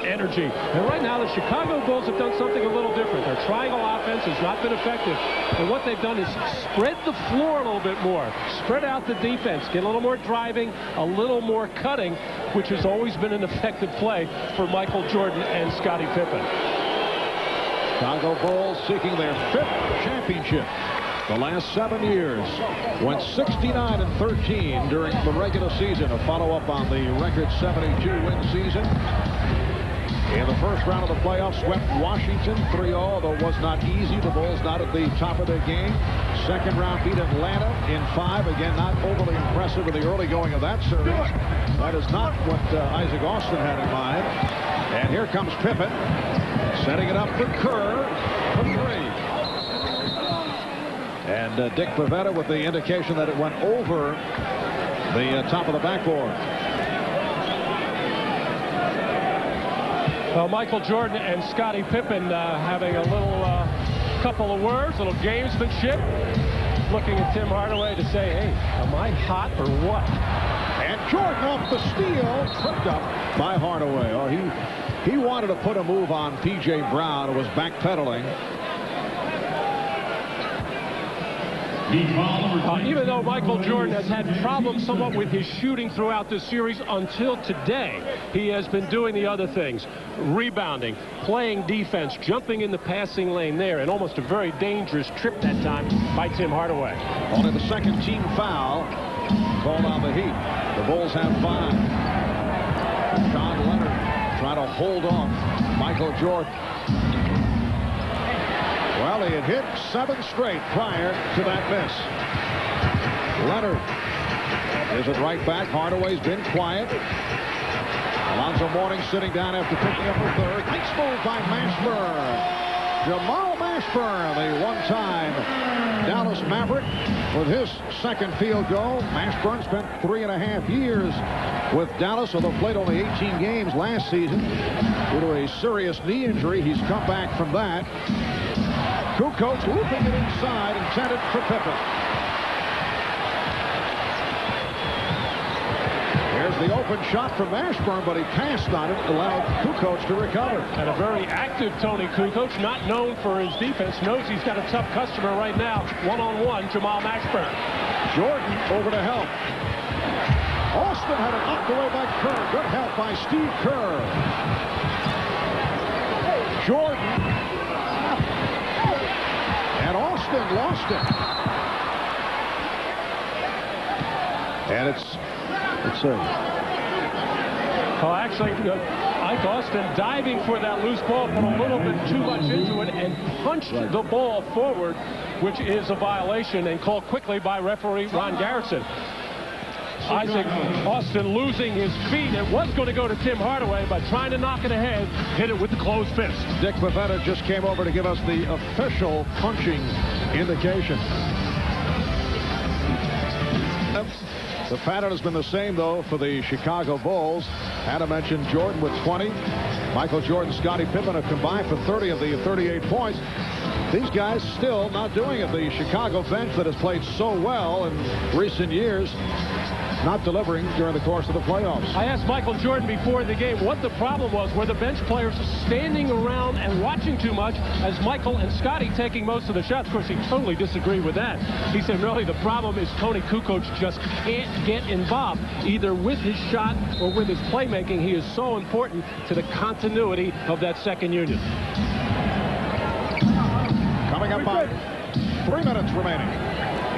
energy. And right now, the Chicago Bulls have done something a little different. Their triangle offense has not been effective. And what they've done is spread the floor a little bit more. Spread out the defense. Get a little more driving, a little more cutting, which has always been an effective play for Michael Jordan and Scottie Pippen. Chicago Bulls seeking their 5th championship. The last 7 years went 69-13 during the regular season. A follow-up on the record 72-win season. In the first round of the playoffs, swept Washington 3-0, though it was not easy. The Bulls not at the top of their game. Second round beat Atlanta in 5. Again, not overly impressive in the early going of that series. That is not what Isaac Austin had in mind. And here comes Pippen, setting it up for Kerr for 3. And Dick Pavetta with the indication that it went over the top of the backboard. Well, Michael Jordan and Scottie Pippen having a little couple of words, a little gamesmanship. Looking at Tim Hardaway to say, hey, am I hot or what? And Jordan off the steal, tripped up by Hardaway. Oh, he wanted to put a move on P.J. Brown, who was backpedaling. Even though Michael Jordan has had problems somewhat with his shooting throughout this series until today, he has been doing the other things. Rebounding, playing defense, jumping in the passing lane there, and almost a very dangerous trip that time by Tim Hardaway. Only the second team foul called on the Heat. The Bulls have 5. John Leonard trying to hold off Michael Jordan. Well, he had hit 7 straight prior to that miss. Leonard is it right back. Hardaway's been quiet. Alonzo Mourning sitting down after picking up a 3rd. Nice move by Mashburn. Jamal Mashburn, the one-time Dallas Maverick, with his second field goal. Mashburn spent 3.5 years with Dallas, although played only 18 games last season due to a serious knee injury. He's come back from that. Kukoc looping it inside, intended for Pippen. Here's There's the open shot from Ashburn, but he passed on it, allowed Kukoc to recover. And a very active Tony Kukoc, not known for his defense, knows he's got a tough customer right now. One-on-one, Jamal Mashburn. Jordan over to help. Austin had it knocked away by Kerr. Good help by Steve Kerr. Jordan. And Austin lost it. And let's see. Well, actually, Ike Austin diving for that loose ball, put a little bit too much into it and punched the ball forward, which is a violation and called quickly by referee Ron Garrison. Isaac Austin losing his feet. It was going to go to Tim Hardaway, but trying to knock it ahead, hit it with the closed fist. Dick Bavetta just came over to give us the official punching indication. The pattern has been the same, though, for the Chicago Bulls. Hannah mentioned Jordan with 20. Michael Jordan, Scottie Pippen have combined for 30 of the 38 points. These guys still not doing it. The Chicago bench that has played so well in recent years, not delivering during the course of the playoffs. I asked Michael Jordan before the game what the problem was. Were the bench players standing around and watching too much as Michael and Scottie taking most of the shots? Of course, he totally disagreed with that. He said, really, the problem is Tony Kukoc just can't get involved, either with his shot or with his playmaking. He is so important to the continuity of that second unit. Coming up by 3 minutes remaining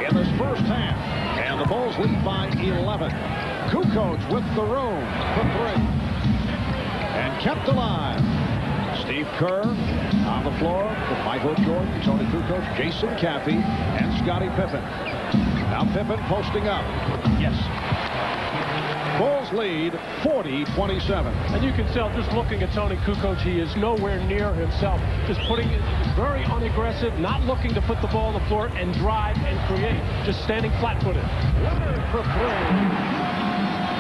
in this first half. And the Bulls lead by 11. Kukoc with the room for 3. And kept alive. Steve Kerr on the floor with Michael Jordan, Tony Kukoc, Jason Caffey, and Scottie Pippen. Now Pippen posting up. Yes. Bulls lead 40-27. And you can tell just looking at Tony Kukoc, he is nowhere near himself. Just putting it very unaggressive, not looking to put the ball on the floor and drive and create. Just standing flat-footed. Leonard for 3.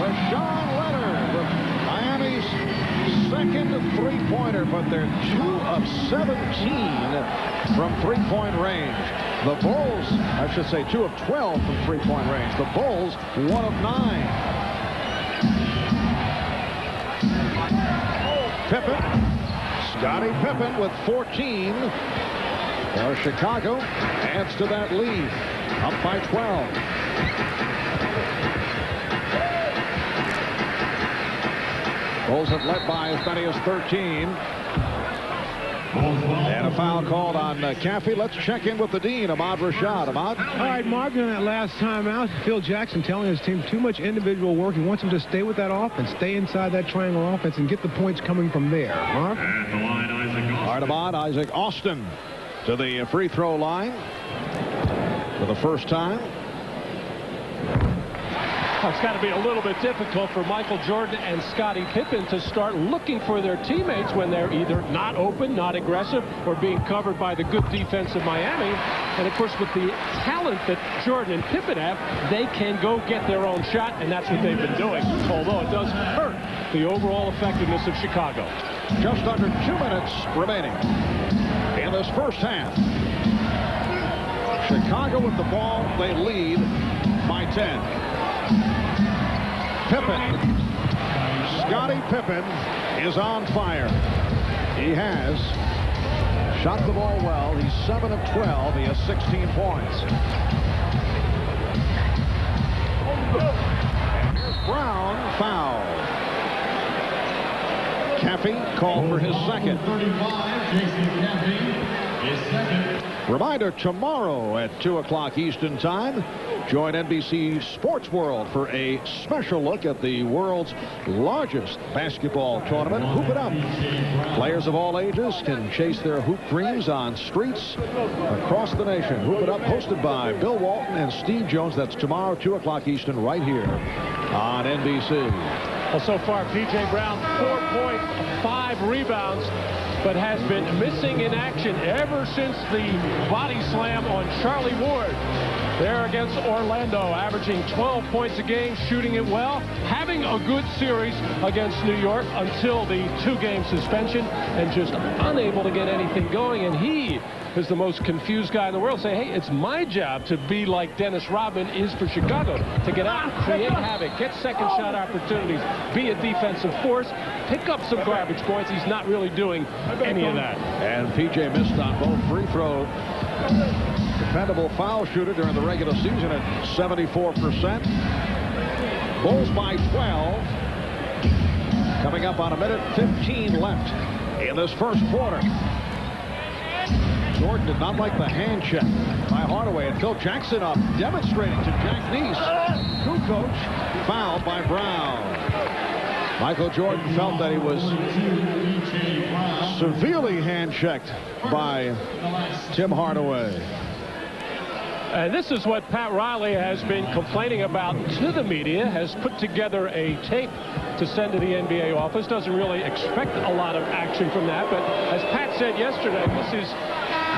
Rashawn Leonard with Miami's second three-pointer, but they're 2 of 17 from three-point range. The Bulls, I should say 2 of 12 from three-point range. The Bulls 1 of 9. Pippen, Scottie Pippen with 14. Chicago adds to that lead, up by 12. Bulls have led by as many as 13. And a foul called on Caffey. Let's check in with the dean, Ahmad Rashad. Ahmad? All right, Mark, on that last timeout, Phil Jackson telling his team too much individual work. He wants them to stay with that offense, stay inside that triangle offense, and get the points coming from there. Mark? All right, Ahmad, Isaac Austin to the free throw line for the first time. It's got to be a little bit difficult for Michael Jordan and Scottie Pippen to start looking for their teammates when they're either not open, not aggressive, or being covered by the good defense of Miami. And, of course, with the talent that Jordan and Pippen have, they can go get their own shot, and that's what they've been doing, although it does hurt the overall effectiveness of Chicago. Just under 2 minutes remaining in this first half. Chicago with the ball, they lead by 10. Pippen. Scottie Pippen is on fire. He has shot the ball well. He's 7 of 12. He has 16 points. And here's Brown fouled. Caffey called for his second. 35, Jason Caffey, his second. Reminder, tomorrow at 2 o'clock Eastern Time, join NBC Sports World for a special look at the world's largest basketball tournament, Hoop It Up. Players of all ages can chase their hoop dreams on streets across the nation. Hoop It Up, hosted by Bill Walton and Steve Jones. That's tomorrow, 2 o'clock Eastern, right here on NBC. Well, so far, P.J. Brown, 4 points, 5 rebounds, but has been missing in action ever since the body slam on Charlie Ward there against Orlando, averaging 12 points a game, shooting it well, having a good series against New York until the 2-game suspension, and just unable to get anything going. And he is the most confused guy in the world, say, hey, it's my job to be like Dennis Rodman is for Chicago, to get out, create havoc, get second shot opportunities, be a defensive force, pick up some garbage points. He's not really doing any of that. And PJ missed on both free throw. Dependable foul shooter during the regular season at 74%. Bulls by 12. Coming up on a minute 15 left in this first quarter. Jordan did not like the hand check by Hardaway, and Phil Jackson up, demonstrating to Jack Neese. Kukoc fouled by Brown. Michael Jordan felt that he was severely hand-checked by Tim Hardaway. And this is what Pat Riley has been complaining about to the media, has put together a tape to send to the NBA office. Doesn't really expect a lot of action from that, but as Pat said yesterday, this is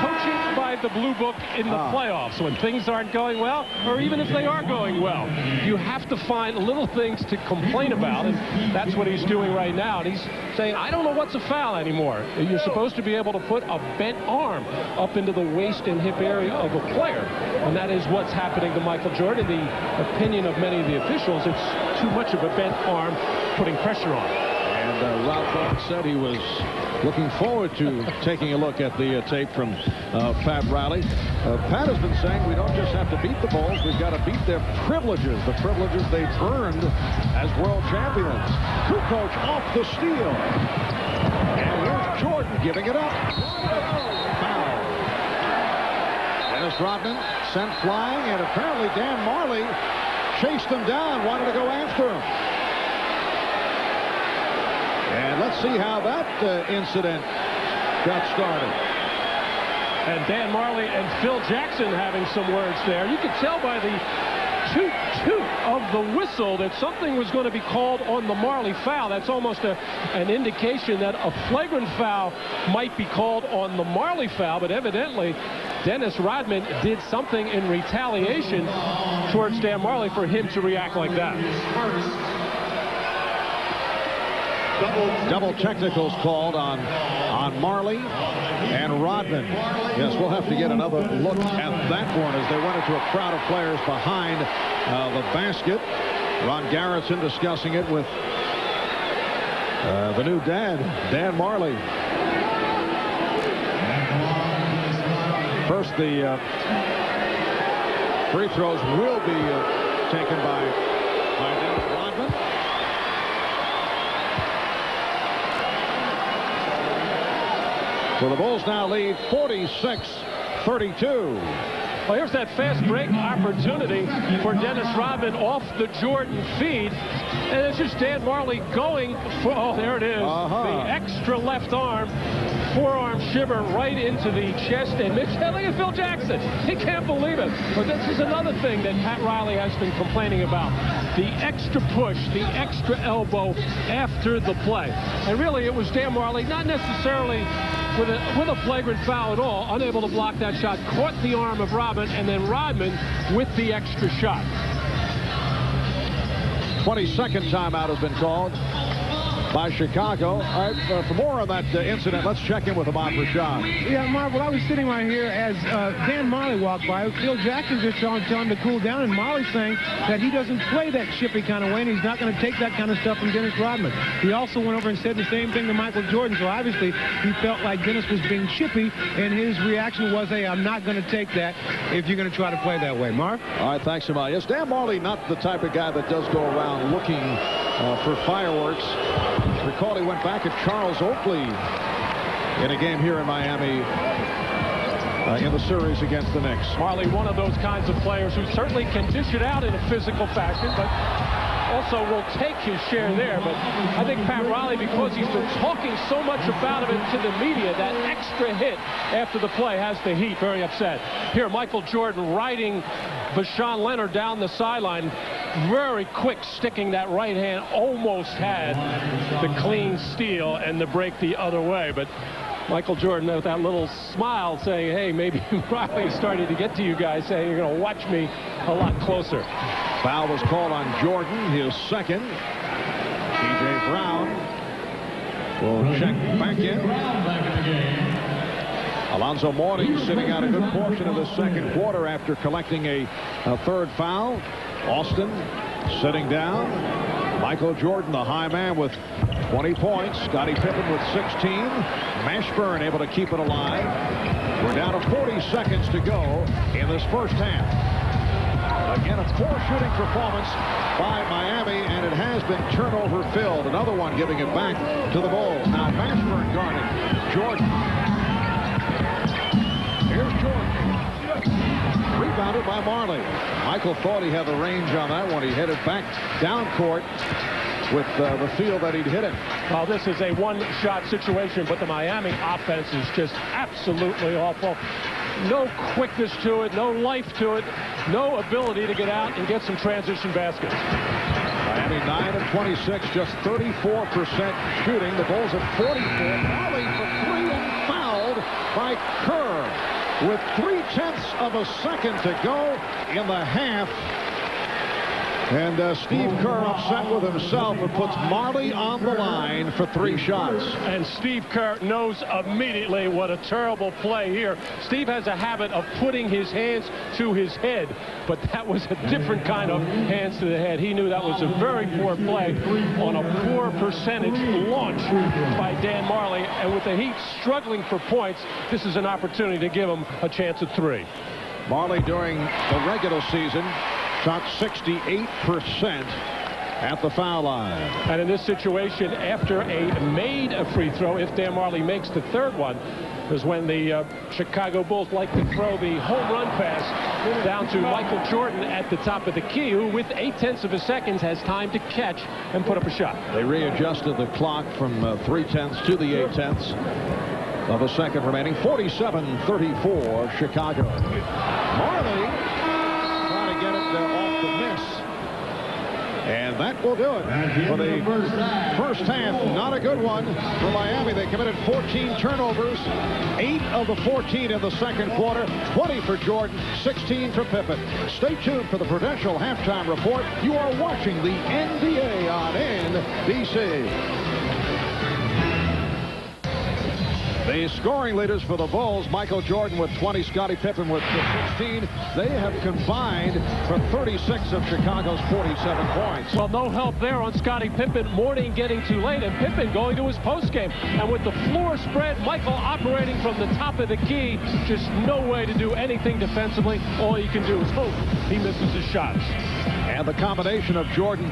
coaching by the blue book in the playoffs. When things aren't going well, or even if they are going well, you have to find little things to complain about, and that's what he's doing right now. And he's saying, I don't know what's a foul anymore. You're supposed to be able to put a bent arm up into the waist and hip area of a player, and that is what's happening to Michael Jordan. The opinion of many of the officials, it's too much of a bent arm putting pressure on. And Rob Thornton said he was looking forward to taking a look at the tape from Pat Riley. Pat has been saying we don't just have to beat the Bulls, we've got to beat their privileges, the privileges they've earned as world champions. Kukoc off the steal. And here's Jordan giving it up. Foul. Dennis Rodman sent flying, and apparently Dan Marley chased him down, wanted to go after him. And let's see how that incident got started. And Dan Marley and Phil Jackson having some words there. You could tell by the toot-toot of the whistle that something was going to be called on the Marley foul. That's almost an indication that a flagrant foul might be called on the Marley foul, but evidently Dennis Rodman did something in retaliation towards Dan Marley for him to react like that. Double technicals called on Marley and Rodman. Yes, we'll have to get another look at that one as they went into a crowd of players behind the basket. Ron Garrison discussing it with the new dad, Dan Marley. First, the free throws will be taken by Dennis Rodman. So the Bulls now lead 46-32. Well, here's that fast break opportunity for Dennis Rodman off the Jordan feed. And it's just Dan Marley going for, oh, there it is. The extra left arm, forearm shiver right into the chest. And look at Phil Jackson. He can't believe it. But this is another thing that Pat Riley has been complaining about. The extra push, the extra elbow after the play. And really, it was Dan Marley, not necessarily with a flagrant foul at all, unable to block that shot, caught the arm of Rodman, and then Rodman with the extra shot. 22nd timeout has been called by Chicago. All right, for more on that incident, let's check in with Ahmad Rashad. Yeah, Mark, well, I was sitting right here as Dan Marley walked by. Phil Jackson just telling him to cool down, and Marley's saying that he doesn't play that chippy kind of way, and he's not going to take that kind of stuff from Dennis Rodman. He also went over and said the same thing to Michael Jordan, so obviously he felt like Dennis was being chippy, and his reaction was, hey, I'm not going to take that if you're going to try to play that way. Mark? All right, thanks, Ahmad. Yes, Dan Marley, not the type of guy that does go around looking for fireworks. Recall he went back at Charles Oakley in a game here in Miami in the series against the Knicks. Marley, one of those kinds of players who certainly can dish it out in a physical fashion, but also will take his share there. But I think Pat Riley, because he's been talking so much about it to the media, that extra hit after the play has the Heat very upset. Here, Michael Jordan riding Vashawn Leonard down the sideline. Very quick, sticking that right hand, almost had the clean steal and the break the other way. But Michael Jordan with that little smile saying, hey, maybe Riley started to get to you guys, saying you're going to watch me a lot closer. Foul was called on Jordan, his second. P.J. Brown will check back in. Alonzo Mourning sitting out a good portion of the second quarter after collecting a third foul. Austin sitting down. Michael Jordan, the high man, with 20 points. Scottie Pippen with 16. Mashburn able to keep it alive. We're down to 40 seconds to go in this first half. Again, a poor shooting performance by Miami, and it has been turnover filled. Another one giving it back to the Bulls. Now Mashburn guarding Jordan. Here's Jordan. Rebounded by Marley. Michael thought he had the range on that one. He headed back down court with the feel that he'd hit it. Well, this is a one-shot situation, but the Miami offense is just absolutely awful. No quickness to it, no life to it, no ability to get out and get some transition baskets. Miami 9 of 26, just 34% shooting. The Bulls at 44. Marley for three and fouled by Kerr with 0.3 of a second to go in the half. And Steve Kerr upset with himself and puts Marley on the line for 3 shots. And Steve Kerr knows immediately what a terrible play here. Steve has a habit of putting his hands to his head, but that was a different kind of hands to the head. He knew that was a very poor play on a poor percentage launch by Dan Marley. And with the Heat struggling for points, this is an opportunity to give him a chance at 3. Marley during the regular season shot 68% at the foul line. And in this situation, after a free throw, if Dan Marley makes the third one, is when the Chicago Bulls like to throw the home run pass down to Michael Jordan at the top of the key, who with 0.8 of a second has time to catch and put up a shot. They readjusted the clock from 0.3 to the 0.8 of a second remaining. 47-34 Chicago. Marley get it off the miss, and that will do it for the first half. Not a good one for Miami. They committed 14 turnovers, 8 of the 14 in the second quarter, 20 for Jordan, 16 for Pippen. Stay tuned for the Prudential halftime report. You are watching the NBA on NBC. The scoring leaders for the Bulls, Michael Jordan with 20, Scottie Pippen with 16. They have combined for 36 of Chicago's 47 points. Well, no help there on Scottie Pippen. Mourning getting too late, and Pippen going to his postgame. And with the floor spread, Michael operating from the top of the key, just no way to do anything defensively. All you can do is hope he misses his shots. And the combination of Jordan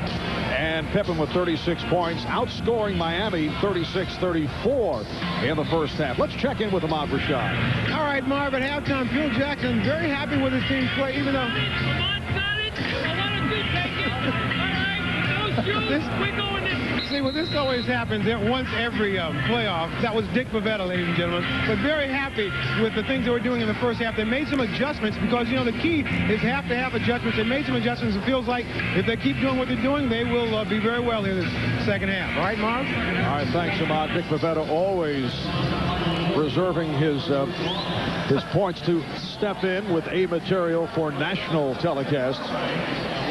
and Pippen with 36 points, outscoring Miami 36-34 in the first half. Let's check in with Ahmad Rashad. All right, Marv, at halftime, Phil Jackson very happy with his team's play, even though... Ahmad got it. I want to take it. All right, no shoes. We're going in. See, well, this always happens once every playoff. That was Dick Bavetta, ladies and gentlemen. But very happy with the things they were doing in the first half. They made some adjustments because, you know, the key is half-to-half adjustments. They made some adjustments. It feels like if they keep doing what they're doing, they will be very well in this second half. All right, Marv? All right, thanks, Ahmad. Dick Bavetta always reserving his points to step in with A material for national telecasts.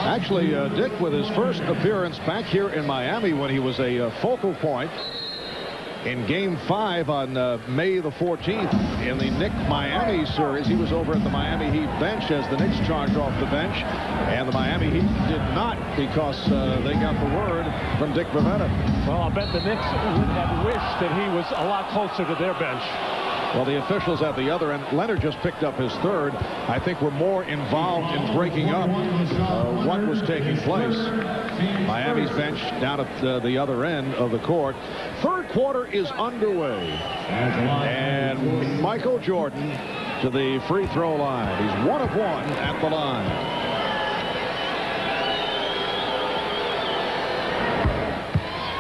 Actually, Dick, with his first appearance back here in Miami when he was a focal point in Game 5 on May the 14th in the Knicks-Miami series. He was over at the Miami Heat bench as the Knicks charged off the bench, and the Miami Heat did not because they got the word from Dick Bavetta. Well, I bet the Knicks would have wished that he was a lot closer to their bench. Well, the officials at the other end, Leonard just picked up his third. I think we're more involved in breaking up what was taking place. Miami's bench down at the other end of the court. Third quarter is underway. And Michael Jordan to the free throw line. He's 1 of 1 at the line.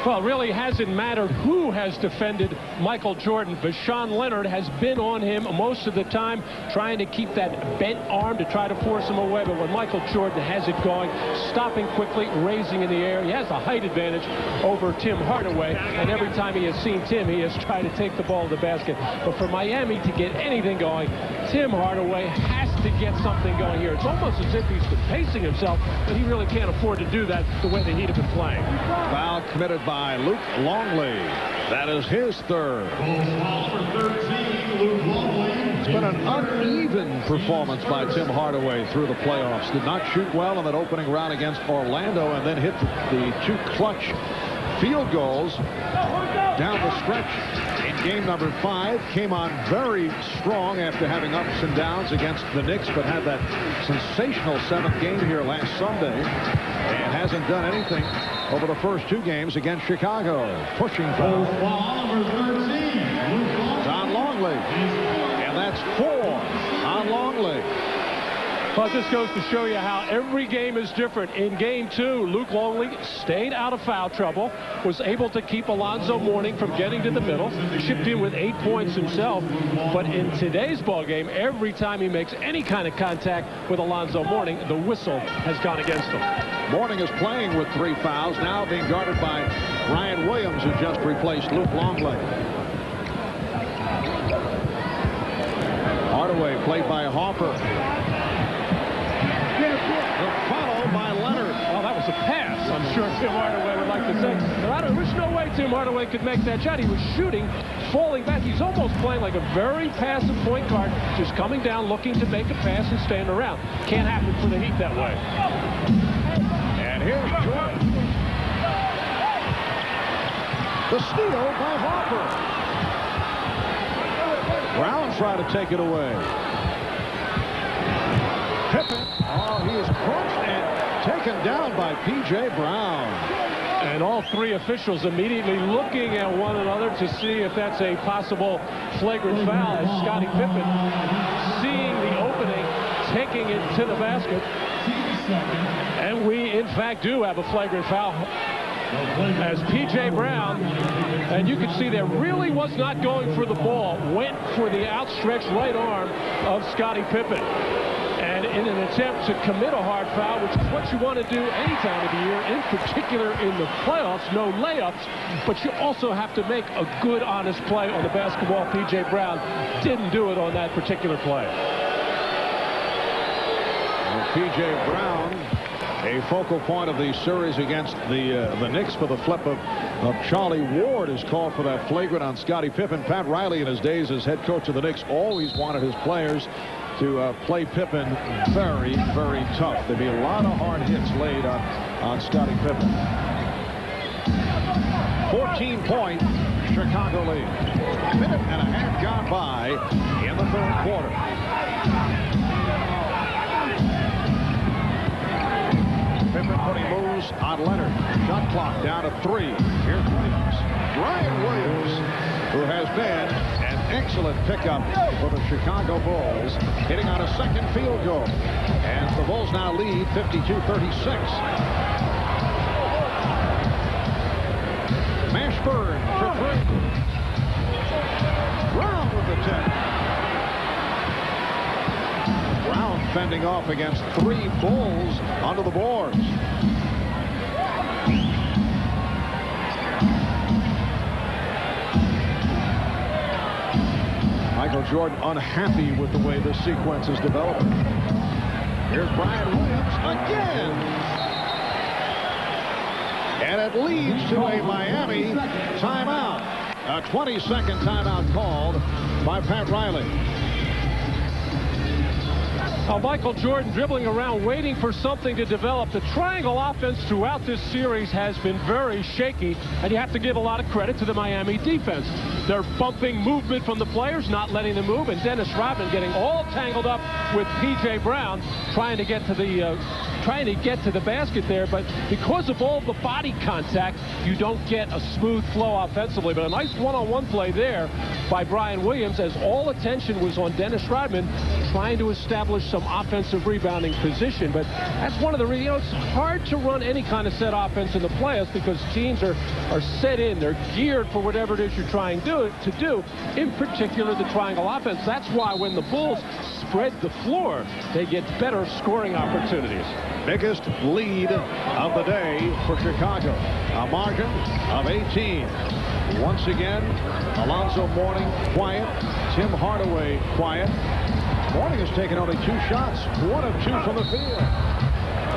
Well, it really hasn't mattered who has defended Michael Jordan. Vashawn Leonard has been on him most of the time, trying to keep that bent arm to try to force him away. But when Michael Jordan has it going, stopping quickly, raising in the air, he has a height advantage over Tim Hardaway. And every time he has seen Tim, he has tried to take the ball to the basket. But for Miami to get anything going, Tim Hardaway has to get something going here. It's almost as if he's pacing himself, but he really can't afford to do that the way the Heat have been playing. Foul committed by Luke Longley. That is his third. Bulls foul for 13, Luke Longley. It's been an uneven performance by Tim Hardaway through the playoffs. Did not shoot well in that opening round against Orlando, and then hit the 2 clutch field goals down the stretch in game number 5. Came on very strong after having ups and downs against the Knicks, but had that sensational 7th game here last Sunday, and hasn't done anything over the first 2 games against Chicago. Pushing foul. On Longley. And that's 4 on Longley. Well, this goes to show you how every game is different. In game 2, Luke Longley stayed out of foul trouble, was able to keep Alonzo Mourning from getting to the middle, chipped in with 8 points himself. But in today's ball game, every time he makes any kind of contact with Alonzo Mourning, the whistle has gone against him. Mourning is playing with 3 fouls, now being guarded by Ryan Williams, who just replaced Luke Longley. Hardaway played by Hoffer. Followed by Leonard. Well, that was a pass, I'm sure Tim Hardaway would like to say. There's no way Tim Hardaway could make that shot. He was shooting, falling back. He's almost playing like a very passive point guard, just coming down, looking to make a pass and stand around. Can't happen for the Heat that way. And here's Jordan. The steal by Hoffer. Brown tried to take it away. Pippen. Oh, he is crushed and taken down by P.J. Brown. And all 3 officials immediately looking at one another to see if that's a possible flagrant foul, as Scottie Pippen, seeing the opening, taking it to the basket. And we, in fact, do have a flagrant foul, as P.J. Brown, and you can see there, really was not going for the ball, went for the outstretched right arm of Scottie Pippen. And in an attempt to commit a hard foul, which is what you want to do any time of the year, in particular in the playoffs, no layups, but you also have to make a good, honest play on the basketball. P.J. Brown didn't do it on that particular play. Well, P.J. Brown, a focal point of the series against the Knicks for the flip of Charlie Ward, is called for that flagrant on Scottie Pippen. Pat Riley, in his days as head coach of the Knicks, always wanted his players to play Pippen very, very tough. There'd be a lot of hard hits laid on Scottie Pippen. 14-point Chicago lead. A minute and a half gone by in the 3rd quarter. Pippen putting moves on Leonard. Shot clock down to 3. Here's Williams. Ryan Williams, who has been an excellent pickup for the Chicago Bulls, hitting on a 2nd field goal. And the Bulls now lead 52-36. Mashburn for 3. Brown with the 10. Brown fending off against 3 Bulls onto the boards. Michael Jordan unhappy with the way this sequence is developing. Here's Brian Williams again. And it leads to a Miami timeout. A 20-second timeout called by Pat Riley. Michael Jordan dribbling around, waiting for something to develop. The triangle offense throughout this series has been very shaky, and you have to give a lot of credit to the Miami defense. They're bumping movement from the players, not letting them move, and Dennis Rodman getting all tangled up with P.J. Brown, trying to get to the basket there, but because of all the body contact, you don't get a smooth flow offensively. But a nice one-on-one play there by Brian Williams, as all attention was on Dennis Rodman trying to establish some offensive rebounding position. But that's one of the reasons, it's hard to run any kind of set offense in the playoffs because teams are set in, they're geared for whatever it is you're trying to do, in particular the triangle offense. That's why when the Bulls spread the floor, they get better scoring opportunities. Biggest lead of the day for Chicago, a margin of 18. Once again, Alonzo Mourning quiet, Tim Hardaway quiet. Mourning has taken only 2 shots, 1 of 2 from the field.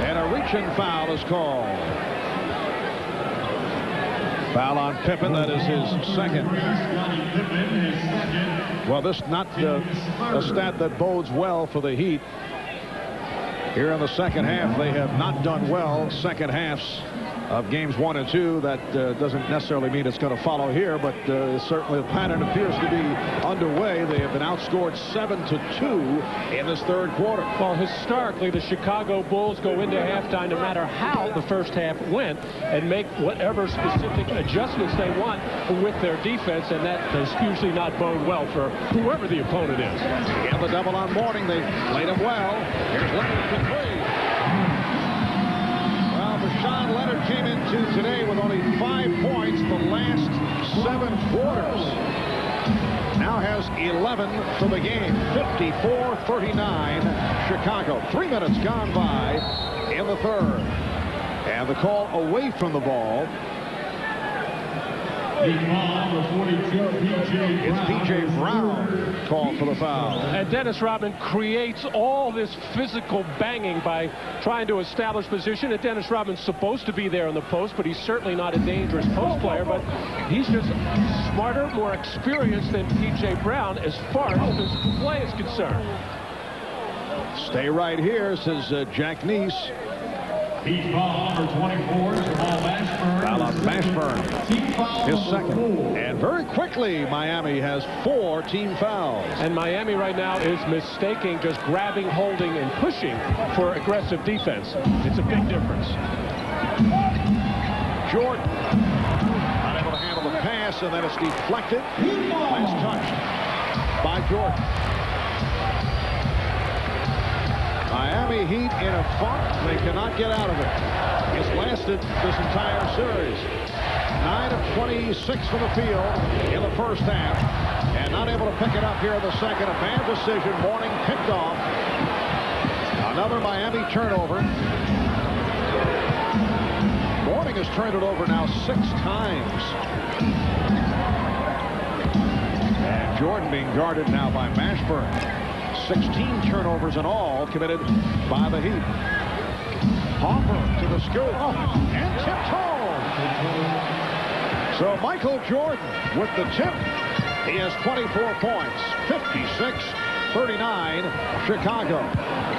And a reach-in foul is called. Foul on Pippen. That is his second. Well, this not a stat that bodes well for the Heat. Here in the second half, they have not done well. Second halves of games 1 and 2. That doesn't necessarily mean it's going to follow here, but certainly the pattern appears to be underway. They have been outscored 7-2 in this third quarter. Well, historically, the Chicago Bulls go into halftime no matter how the first half went and make whatever specific adjustments they want with their defense, and that does usually not bode well for whoever the opponent is. And the double on Mourning. They played him well. Here's Leonard for 3. Sean Leonard came into today with only 5 points the last 7 quarters. Now has 11 for the game. 54-39 Chicago. 3 minutes gone by in the third. And the call away from the ball. It's P.J. Brown called for the foul. And Dennis Rodman creates all this physical banging by trying to establish position. And Dennis Rodman's supposed to be there in the post, but he's certainly not a dangerous post player. But he's just smarter, more experienced than P.J. Brown as far as physical play is concerned. Stay right here, says Jack Neese. Heat foul number 24, Jamal Mashburn. Foul on Mashburn, his second. And very quickly, Miami has 4 team fouls. And Miami right now is mistaking just grabbing, holding, and pushing for aggressive defense. It's a big difference. Jordan unable to handle the pass, and then it's deflected. Last touch by Jordan. Miami Heat in a funk. They cannot get out of it. It's lasted this entire series. 9 of 26 from the field in the first half. And not able to pick it up here in the second. A bad decision. Mourning picked off. Another Miami turnover. Mourning has turned it over now 6 times. And Jordan being guarded now by Mashburn. 16 turnovers in all committed by the Heat. Hoffer to the scoop. And tipped home. So Michael Jordan with the tip. He has 24 points. 56-39 Chicago.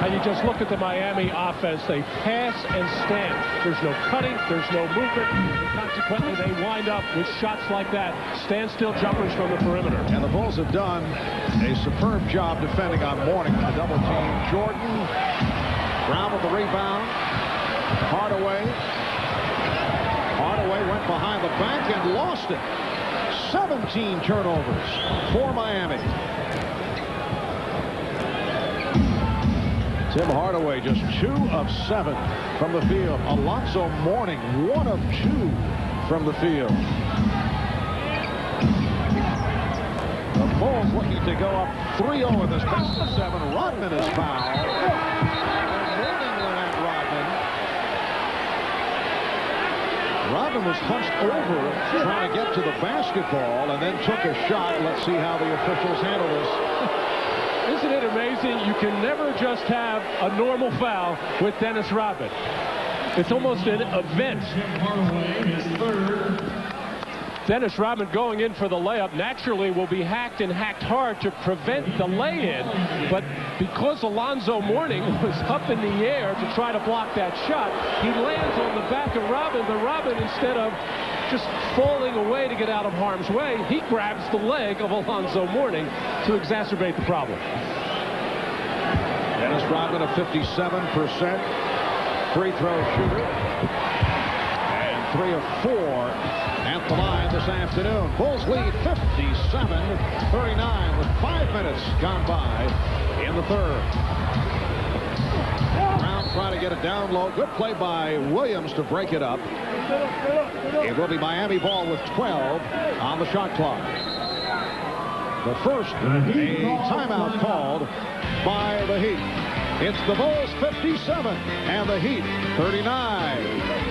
And you just look at the Miami offense. They pass and stand. There's no cutting. There's no movement. And consequently, they wind up with shots like that. Standstill jumpers from the perimeter. And the Bulls have done a superb job defending on Mourning with the double team. Jordan, Brown with the rebound. Hardaway went behind the back and lost it. 17 turnovers for Miami. Tim Hardaway just 2 of 7 from the field. Alonzo Mourning 1 of 2 from the field. The Bulls looking to go up 3-0 in this best of 7. Rodman is fouled. Mourning went at Rodman. Rodman was hunched over trying to get to the basketball and then took a shot. Let's see how the officials handle this. Isn't it amazing? You can never just have a normal foul with Dennis Rodman. It's almost an event. Dennis Rodman going in for the layup naturally will be hacked and hacked hard to prevent the lay-in. But because Alonzo Mourning was up in the air to try to block that shot, he lands on the back of Rodman. But Rodman, instead of just falling away to get out of harm's way, he grabs the leg of Alonzo Mourning to exacerbate the problem. Dennis Rodman, a 57% free throw shooter. And 3 of 4 at the line this afternoon. Bulls lead 57-39 with 5 minutes gone by in the third. Brown trying to get it down low. Good play by Williams to break it up. It will be Miami ball with 12 on the shot clock. The first, a timeout called by the Heat. It's the Bulls 57 and the Heat 39.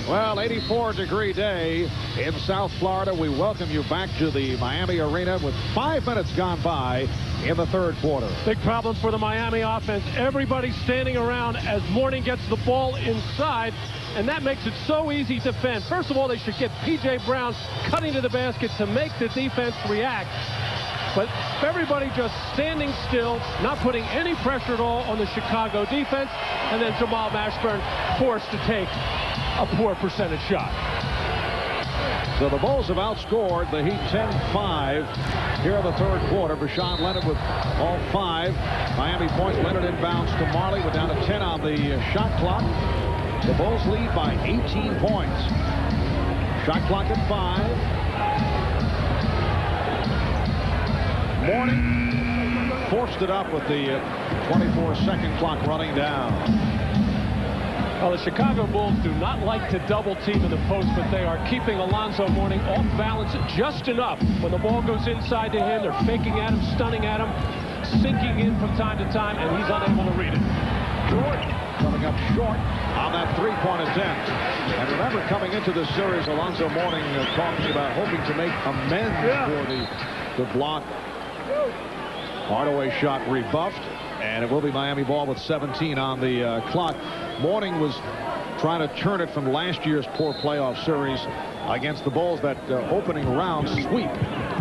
Well, 84-degree day in South Florida. We welcome you back to the Miami Arena with 5 minutes gone by in the third quarter. Big problem for the Miami offense. Everybody standing around as Mourning gets the ball inside, and that makes it so easy to defend. First of all, they should get P.J. Brown cutting to the basket to make the defense react. But everybody just standing still, not putting any pressure at all on the Chicago defense, and then Jamal Mashburn forced to take a poor percentage shot. So the Bulls have outscored the Heat 10-5 here in the third quarter. Rashawn Leonard with all 5 Miami points. Leonard inbounds to Marley. We're down to 10 on the shot clock. The Bulls lead by 18 points. Shot clock at 5. Mourning forced it up with the 24-second clock running down. Well, the Chicago Bulls do not like to double team in the post, but they are keeping Alonzo Mourning off balance just enough. When the ball goes inside to him, they're faking at him, stunning at him, sinking in from time to time, and he's unable to read it. Jordan coming up short on that three-point attempt. And remember, coming into this series, Alonzo Mourning talking about hoping to make amends for the block. Hardaway shot rebuffed, and it will be Miami ball with 17 on the clock. Mourning was trying to turn it from last year's poor playoff series against the Bulls, that opening round sweep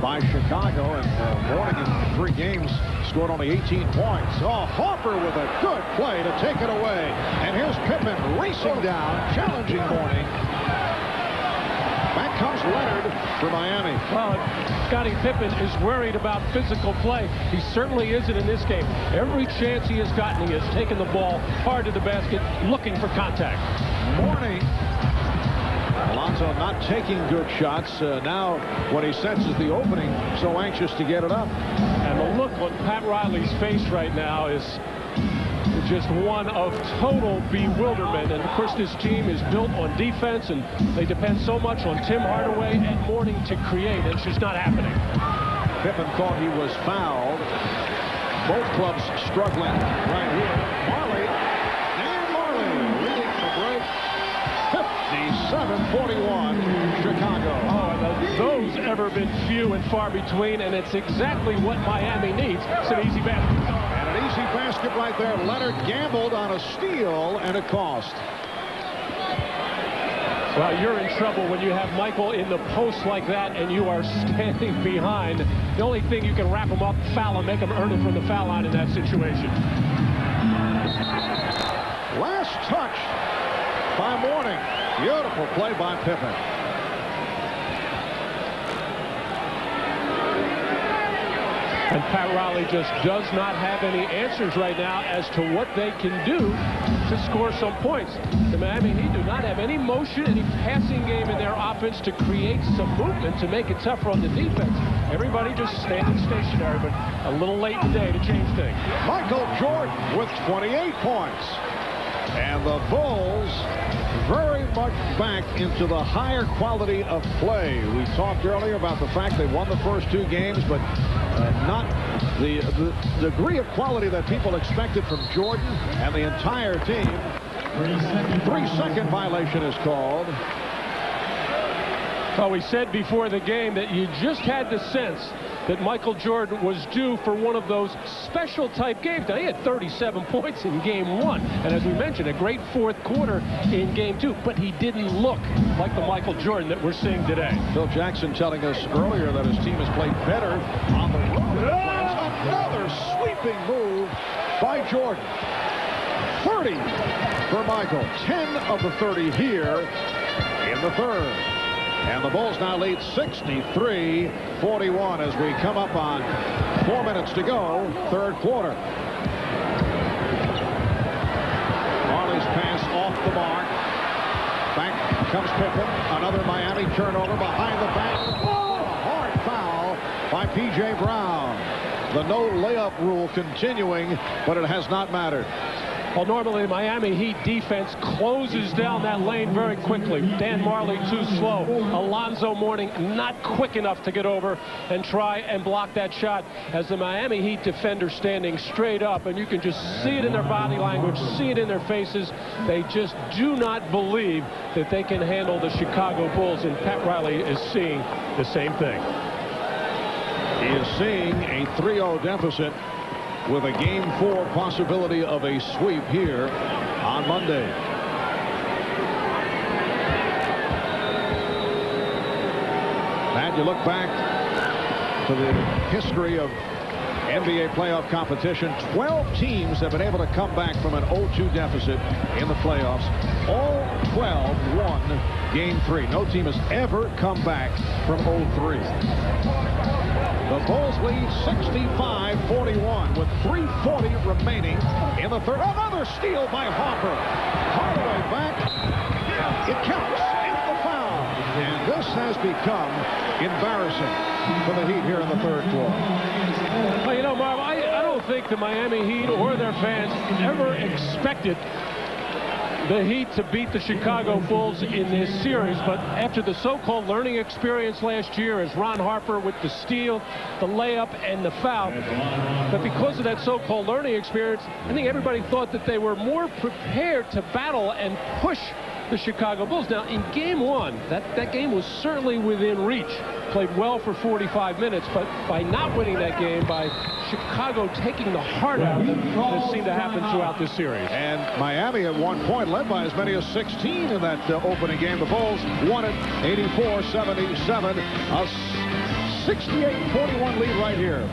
by Chicago, and Mourning in 3 games scored only 18 points. Oh, Hoffer with a good play to take it away, and here's Pippen racing down, challenging Mourning. Back comes Leonard for Miami. Well, Scottie Pippen is worried about physical play. He certainly isn't in this game. Every chance he has gotten, he has taken the ball hard to the basket, looking for contact. Mourning. Alonzo not taking good shots. Now when he senses the opening, so anxious to get it up. And the look on Pat Riley's face right now is just one of total bewilderment. And of course, this team is built on defense, and they depend so much on Tim Hardaway and Mourning to create, and it's just not happening. Pippen thought he was fouled. Both clubs struggling right here. Marley, and Marley leading the break. 57-41 Chicago. Oh, and have those ever been few and far between, and it's exactly what Miami needs. It's an easy basket. And an easy basket right there. Leonard gambled on a steal and a cost. Well, you're in trouble when you have Michael in the post like that and you are standing behind. The only thing you can wrap him up, foul him, make him earn it from the foul line in that situation. Last touch by Mourning. Beautiful play by Pippen. And Pat Riley just does not have any answers right now as to what they can do to score some points. The Miami Heat do not have any motion, any passing game in their offense to create some movement to make it tougher on the defense. Everybody just standing stationary, but a little late today to change things. Michael Jordan with 28 points. And the Bulls very much back into the higher quality of play. We talked earlier about the fact they won the first 2 games, but not the degree of quality that people expected from Jordan and the entire team. 3-second violation is called. Well, we said before the game that you just had the sense that Michael Jordan was due for one of those special type games. Now, he had 37 points in game 1, and as we mentioned, a great fourth quarter in game 2, but he didn't look like the Michael Jordan that we're seeing today. Phil Jackson telling us earlier that his team has played better on the road. Another sweeping move by Jordan. 30 for Michael. 10 of the 30 here in the third. And the Bulls now lead 63-41 as we come up on 4 minutes to go, third quarter. Marley's pass off the mark. Back comes Pippen. Another Miami turnover behind the back. Oh, a hard foul by P.J. Brown. The no layup rule continuing, but it has not mattered. Well, normally the Miami Heat defense closes down that lane very quickly. Dan Marley too slow. Alonzo Mourning not quick enough to get over and try and block that shot, as the Miami Heat defender standing straight up, and you can just see it in their body language, see it in their faces. They just do not believe that they can handle the Chicago Bulls, and Pat Riley is seeing the same thing. He is seeing a 3-0 deficit with a Game 4 possibility of a sweep here on Monday. you look back to the history of NBA playoff competition, 12 teams have been able to come back from an 0-2 deficit in the playoffs. All 12 won Game 3. No team has ever come back from 0-3. The Bulls lead 65-41 with 3:40 remaining in the third. Another steal by Harper. Hardaway back. It counts. And the foul. And this has become embarrassing for the Heat here in the third quarter. Well, you know, Marv, I don't think the Miami Heat or their fans ever expected the Heat to beat the Chicago Bulls in this series, but after the so-called learning experience last year as Ron Harper with the steal, the layup, and the foul, but because of that so-called learning experience, I think everybody thought that they were more prepared to battle and push the Chicago Bulls. Now, in Game 1, that game was certainly within reach. Played well for 45 minutes, but by not winning that game, by Chicago taking the heart out of them, this seemed to happen throughout this series. And Miami at one point led by as many as 16 in that opening game. The Bulls won it 84-77, a 68-41 lead right here.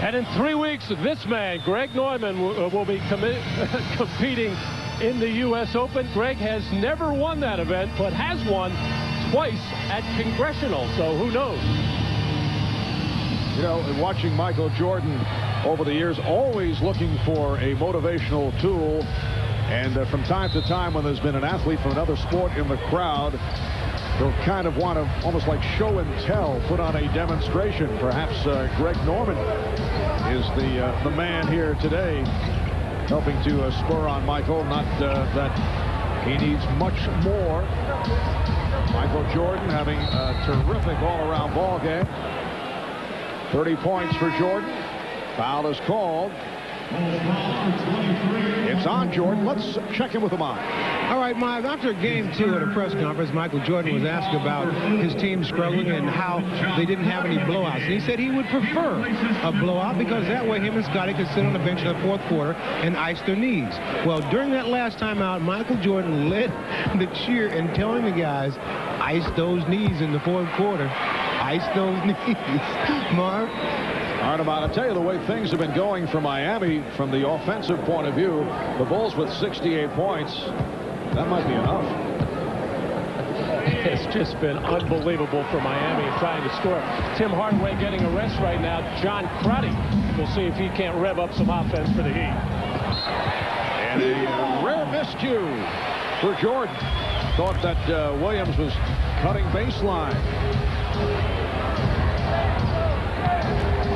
And in 3 weeks, this man, Greg Norman, will be competing in the U.S. Open. Greg has never won that event, but has won twice at Congressional, so who knows? You know, watching Michael Jordan over the years, always looking for a motivational tool, and from time to time when there's been an athlete from another sport in the crowd, he'll kind of want to almost like show and tell, put on a demonstration. Perhaps Greg Norman is the man here today, helping to spur on Michael. Not that he needs much more. Michael Jordan having a terrific all-around ball game. 30 points for Jordan. Foul is called. It's on Jordan. Let's check in with him on. All right, Miles, after Game 2 at a press conference, Michael Jordan was asked about his team struggling and how they didn't have any blowouts. And he said he would prefer a blowout because that way him and Scottie could sit on the bench in the fourth quarter and ice their knees. Well, during that last timeout, Michael Jordan led the cheer in telling the guys, ice those knees in the fourth quarter. Ice those knees. Marv? All right, I'll tell you the way things have been going for Miami from the offensive point of view. The Bulls with 68 points. That might be enough. It's just been unbelievable for Miami trying to score. Tim Hardaway getting a rest right now. John Crotty. We'll see if he can't rev up some offense for the Heat. And a rare miscue for Jordan. Thought that Williams was cutting baseline.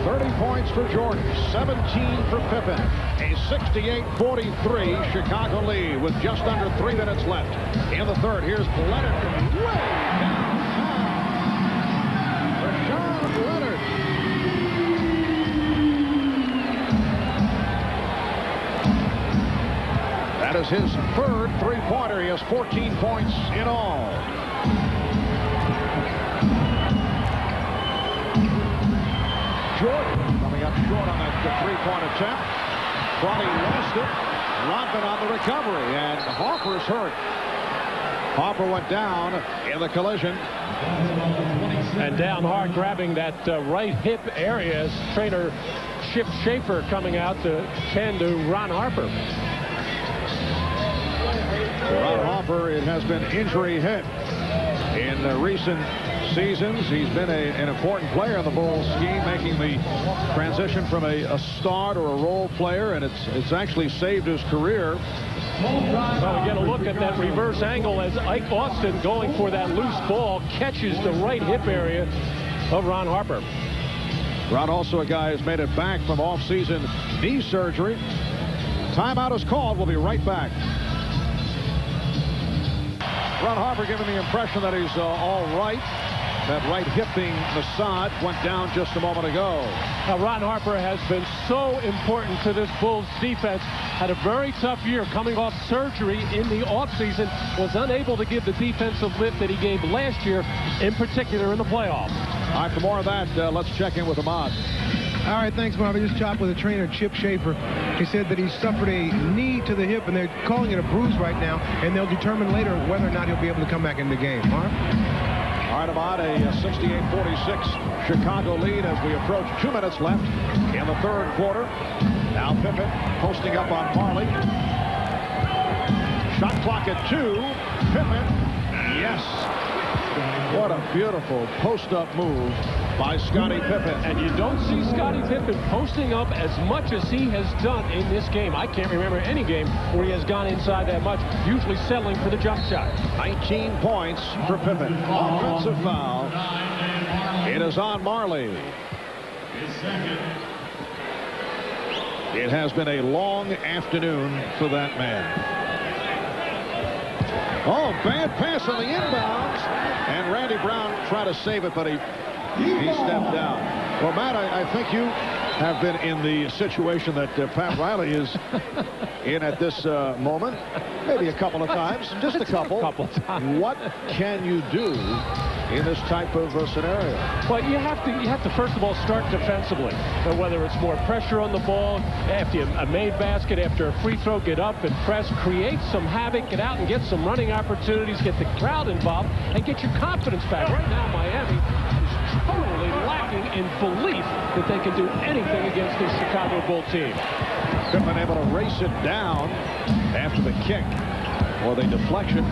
30 points for Jordan, 17 for Pippen. A 68-43 Chicago lead with just under 3 minutes left in the third. Here's Leonard way downtown. Rashawn Leonard. That is his third three-pointer. He has 14 points in all. Jordan coming up short on that three-point attempt. Crotty lost it. Rodman on the recovery, and Harper's hurt. Harper went down in the collision. And down hard, grabbing that right hip area as trainer Chip Schaefer coming out to tend to Ron Harper. Ron Harper, it has been injury hit in recent seasons. He's been an important player in the Bulls scheme, making the transition from a start or a role player, and it's actually saved his career. So we get a look at that reverse angle as Ike Austin, going for that loose ball, catches the right hip area of Ron Harper. Ron also a guy who's made it back from off-season knee surgery. Timeout is called. We'll be right back. Ron Harper giving the impression that he's all right. That right hip being massaged went down just a moment ago. Now, Ron Harper has been so important to this Bulls defense. Had a very tough year coming off surgery in the offseason. Was unable to give the defensive lift that he gave last year, in particular in the playoffs. All right, for more of that, let's check in with Ahmad. All right, thanks, Marv. I just chopped with the trainer, Chip Schaefer. He said that he suffered a knee to the hip, and they're calling it a bruise right now, and they'll determine later whether or not he'll be able to come back in the game. Marv? All right, about a 68-46 Chicago lead as we approach 2 minutes left in the third quarter. Now Pippen posting up on Marley. Shot clock at 2. Pippen. Yes. What a beautiful post-up move by Scottie Pippen. And you don't see Scottie Pippen posting up as much as he has done in this game. I can't remember any game where he has gone inside that much, usually settling for the jump shot. 19 points for Pippen. Offensive foul. It is on Marley. It has been a long afternoon for that man. Oh, bad pass on the inbounds. And Randy Brown tried to save it, but he stepped down. Well, Matt, I think you have been in the situation that Pat Riley is in at this moment. Maybe a couple of times, just a couple. Times. What can you do in this type of scenario? Well, you have to first of all start defensively. So whether it's more pressure on the ball, after a made basket, after a free throw, get up and press, create some havoc, get out and get some running opportunities, get the crowd involved, and get your confidence back. Right now, Miami is totally lacking in belief that they can do anything against this Chicago Bull team. Pippen able to race it down after the kick or the deflection.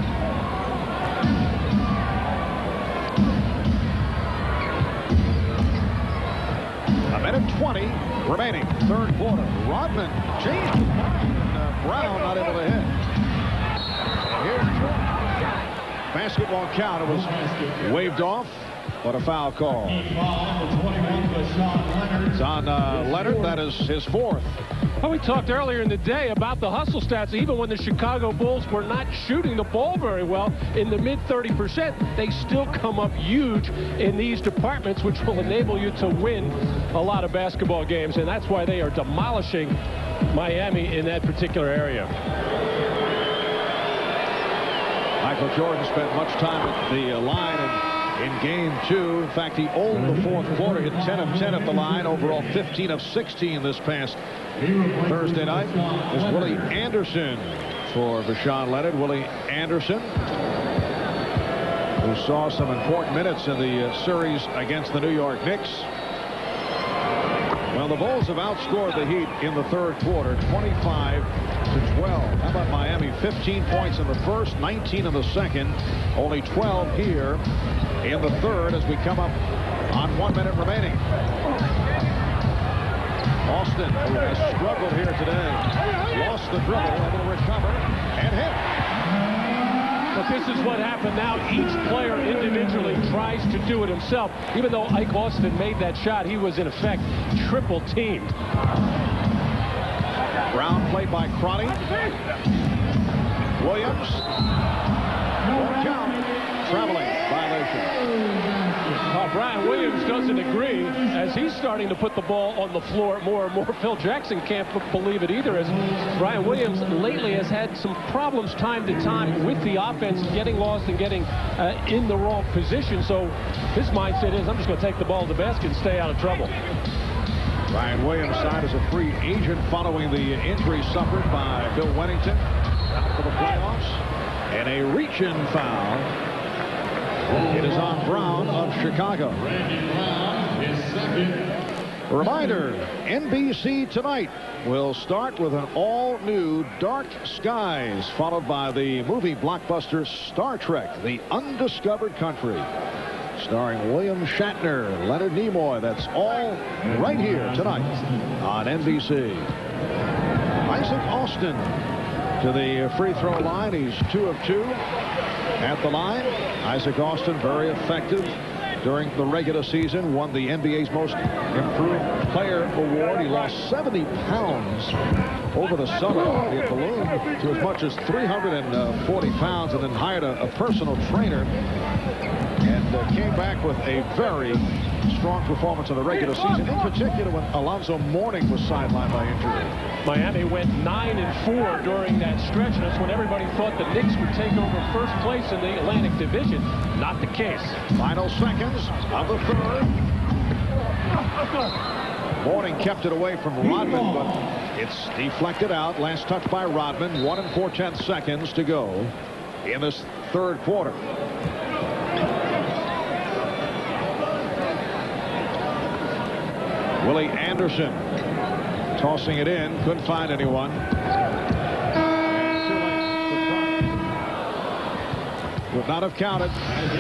A minute 20 remaining. Third quarter. Rodman changed his mind. Brown not able to hit. And here's Jordan. Basketball count. It was waved off. What a foul call. It's on Leonard. That is his fourth. Well, we talked earlier in the day about the hustle stats. Even when the Chicago Bulls were not shooting the ball very well, in the mid 30%, they still come up huge in these departments, which will enable you to win a lot of basketball games. And that's why they are demolishing Miami in that particular area. Michael Jordan spent much time at the line in game 2. In fact, he owned the fourth quarter, hit 10 of 10 at the line, overall 15 of 16 this past Thursday night. Is Willie Anderson for Rashawn Leonard. Willie Anderson, who saw some important minutes in the series against the New York Knicks. Well, the Bulls have outscored the Heat in the third quarter, 25-12. How about Miami? 15 points in the first, 19 in the second, only 12 here in the third as we come up on 1 minute remaining. Austin, who has struggled here today, lost the dribble, able to recover and hit. But this is what happened now. Each player individually tries to do it himself. Even though Ike Austin made that shot, he was in effect triple teamed. Brown played by Cronny. Williams. Won't count. Traveling violation. Brian Williams doesn't agree as he's starting to put the ball on the floor more and more. Phil Jackson can't believe it either, as Brian Williams lately has had some problems time to time with the offense, getting lost and getting in the wrong position. So his mindset is, I'm just going to take the ball to the basket and stay out of trouble. Brian Williams signed as a free agent following the injury suffered by Bill Wennington out for the playoffs. And a reach-in foul. It is on Brown of Chicago. A reminder, NBC tonight will start with an all-new Dark Skies, followed by the movie blockbuster Star Trek, The Undiscovered Country, starring William Shatner, Leonard Nimoy. That's all right here tonight on NBC. Isaac Austin to the free throw line. He's 2 of 2 at the line. Isaac Austin, very effective during the regular season, won the NBA's Most Improved Player Award. He lost 70 pounds over the summer. He had ballooned to as much as 340 pounds and then hired a personal trainer and came back with a very strong performance in the regular season, in particular when Alonzo Mourning was sidelined by injury. Miami went 9-4 during that stretch, and that's when everybody thought the Knicks would take over first place in the Atlantic Division. Not the case. Final seconds of the third. Mourning kept it away from Rodman, but it's deflected out. Last touch by Rodman. 1 4/10 seconds to go in this third quarter. Willie Anderson tossing it in. Couldn't find anyone. Would not have counted.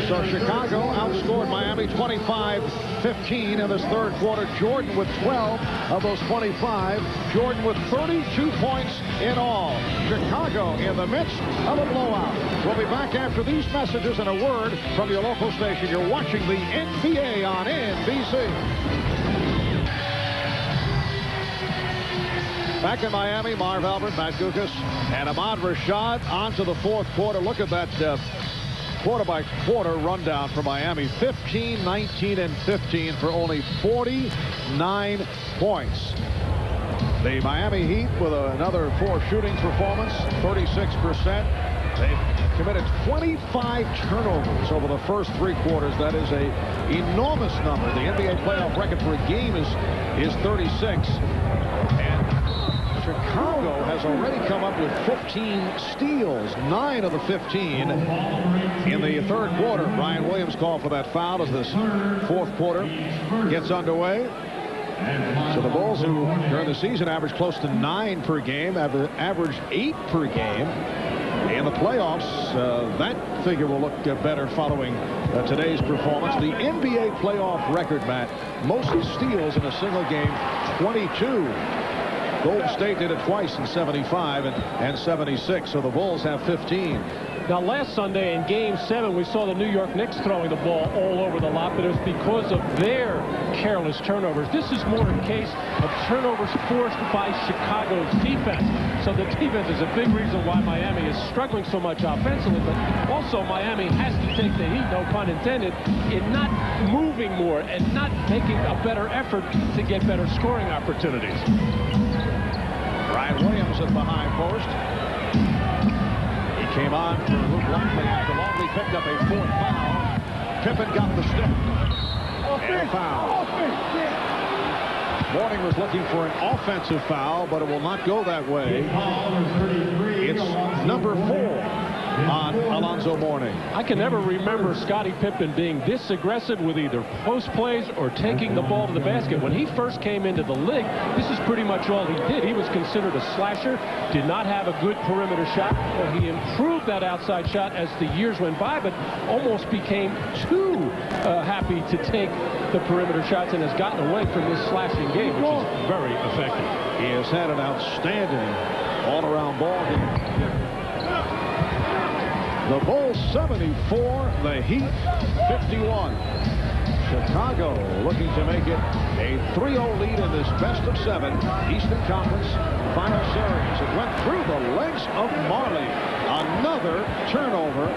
So Chicago outscored Miami 25-15 in this third quarter. Jordan with 12 of those 25. Jordan with 32 points in all. Chicago in the midst of a blowout. We'll be back after these messages and a word from your local station. You're watching the NBA on NBC. Back in Miami, Marv Albert, Matt Guokas, and Ahmad Rashad on to the fourth quarter. Look at that quarter-by-quarter rundown for Miami. 15, 19, and 15 for only 49 points. The Miami Heat with another 4 shooting performance, 36%. They've committed 25 turnovers over the first 3 quarters. That is an enormous number. The NBA playoff record for a game is 36. Chicago has already come up with 15 steals, 9 of the 15 in the third quarter. Brian Williams called for that foul as this fourth quarter gets underway. So the Bulls, who during the season averaged close to 9 per game, averaged 8 per game. In the playoffs, that figure will look better following today's performance. The NBA playoff record, Matt, most steals in a single game, 22. Golden State did it twice in 75 and 76, so the Bulls have 15. Now, last Sunday in Game 7, we saw the New York Knicks throwing the ball all over the lot, but it was because of their careless turnovers. This is more a case of turnovers forced by Chicago's defense. So the defense is a big reason why Miami is struggling so much offensively, but also Miami has to take the heat, no pun intended, in not moving more and not making a better effort to get better scoring opportunities. Brian Williams at the high post. He came on for Luke Longley after Longley picked up a 4th foul. Pippen got the stick. And a foul. Mourning was looking for an offensive foul, but it will not go that way. It's number 4 on Alonzo Mourning. I can never remember Scottie Pippen being this aggressive with either post plays or taking the ball to the basket. When he first came into the league, this is pretty much all he did. He was considered a slasher, did not have a good perimeter shot. Well, he improved that outside shot as the years went by, but almost became too happy to take the perimeter shots and has gotten away from this slashing game, which is very effective. He has had an outstanding all-around ball game. The Bulls 74, the Heat 51. Chicago looking to make it a 3-0 lead in this best-of-7 Eastern Conference final series. It went through the legs of Marley. Another turnover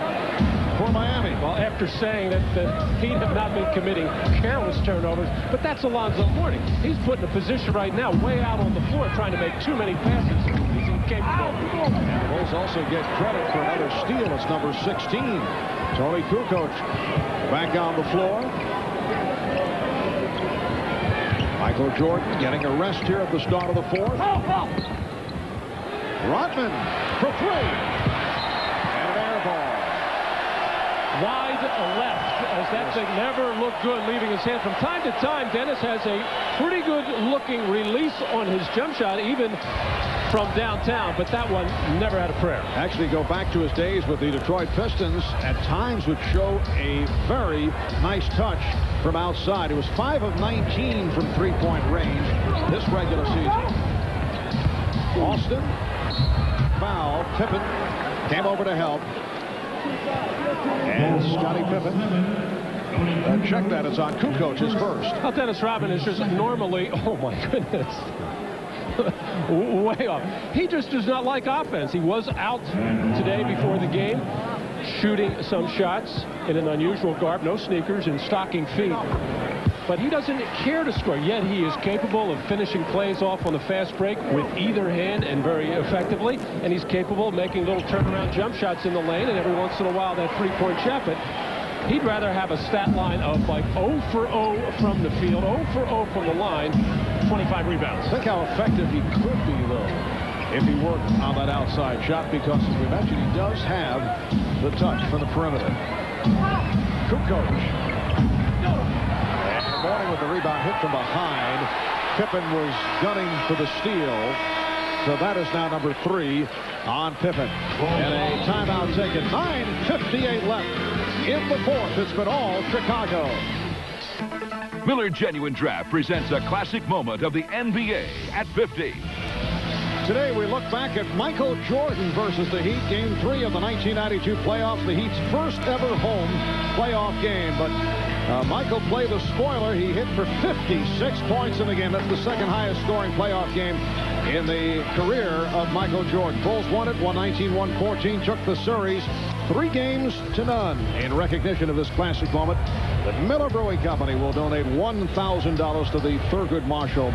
for Miami. Well, after saying that the Heat have not been committing careless turnovers, but that's Alonzo Mourning. He's put in a position right now way out on the floor trying to make too many passes. He's incapable. And the Bulls also get credit for another steal. It's number 16. Tony Kukoc back on the floor. Michael Jordan getting a rest here at the start of the fourth. Rodman for 3. And an air ball. Wide left, as that thing never looked good leaving his hand. From time to time, Dennis has a pretty good looking release on his jump shot, even from downtown, but that one never had a prayer. Actually, go back to his days with the Detroit Pistons. At times would show a very nice touch from outside. It was 5 of 19 from three-point range this regular season. Austin, foul. Pippen came over to help. And Scottie Pippen. Check that. It's on Kukoc, his first. Well, Dennis Rodman is just normally, oh my goodness, way off. He just does not like offense. He was out today before the game, shooting some shots in an unusual garb, no sneakers and stocking feet. But he doesn't care to score, yet he is capable of finishing plays off on the fast break with either hand and very effectively. And he's capable of making little turnaround jump shots in the lane, and every once in a while that three-point shot. But he'd rather have a stat line of like 0 for 0 from the field, 0 for 0 from the line, 25 rebounds. Think how effective he could be, though, if he worked on that outside shot, because, as we mentioned, he does have the touch from the perimeter. Kukoc. And Mourning with the rebound, hit from behind. Pippen was gunning for the steal. So that is now number 3 on Pippen. And a timeout taken. 9:58 left in the fourth. It's been all Chicago. Miller Genuine Draft presents a classic moment of the NBA at 50. Today we look back at Michael Jordan versus the Heat. Game 3 of the 1992 playoffs. The Heat's first ever home playoff game. But Michael played the spoiler. He hit for 56 points in the game. That's the second highest scoring playoff game in the career of Michael Jordan. Bulls won it, 119-114, took the series 3-0 in recognition of this classic moment. The Miller Brewing Company will donate $1,000 to the Thurgood Marshall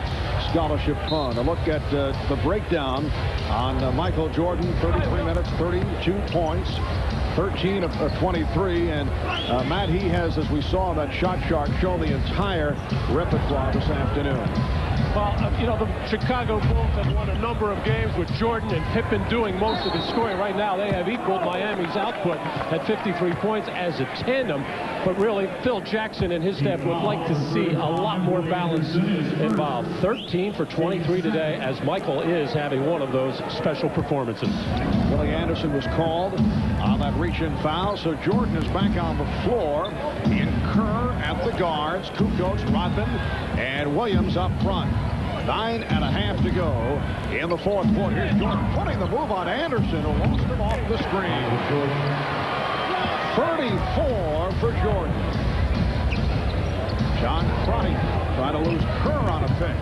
Scholarship Fund. A look at the breakdown on Michael Jordan, 33 minutes, 32 points. 13 of 23, and Matt, he has, as we saw that shot chart, shown the entire repertoire this afternoon. Well, you know, the Chicago Bulls have won a number of games with Jordan and Pippen doing most of the scoring. Right now, they have equaled Miami's output at 53 points as a tandem. But really, Phil Jackson and his staff would like to see a lot more balance involved. 13 for 23 today, as Michael is having one of those special performances. Willie Anderson was called on that reach-in foul, so Jordan is back on the floor. In Kerr at the guards, Kukoc, Rodman, and Williams up front. 9.5 to go in the fourth quarter. Here's Jordan putting the move on Anderson, who lost him off the screen. 34 for Jordan. John Crotty trying to lose Kerr on a pick.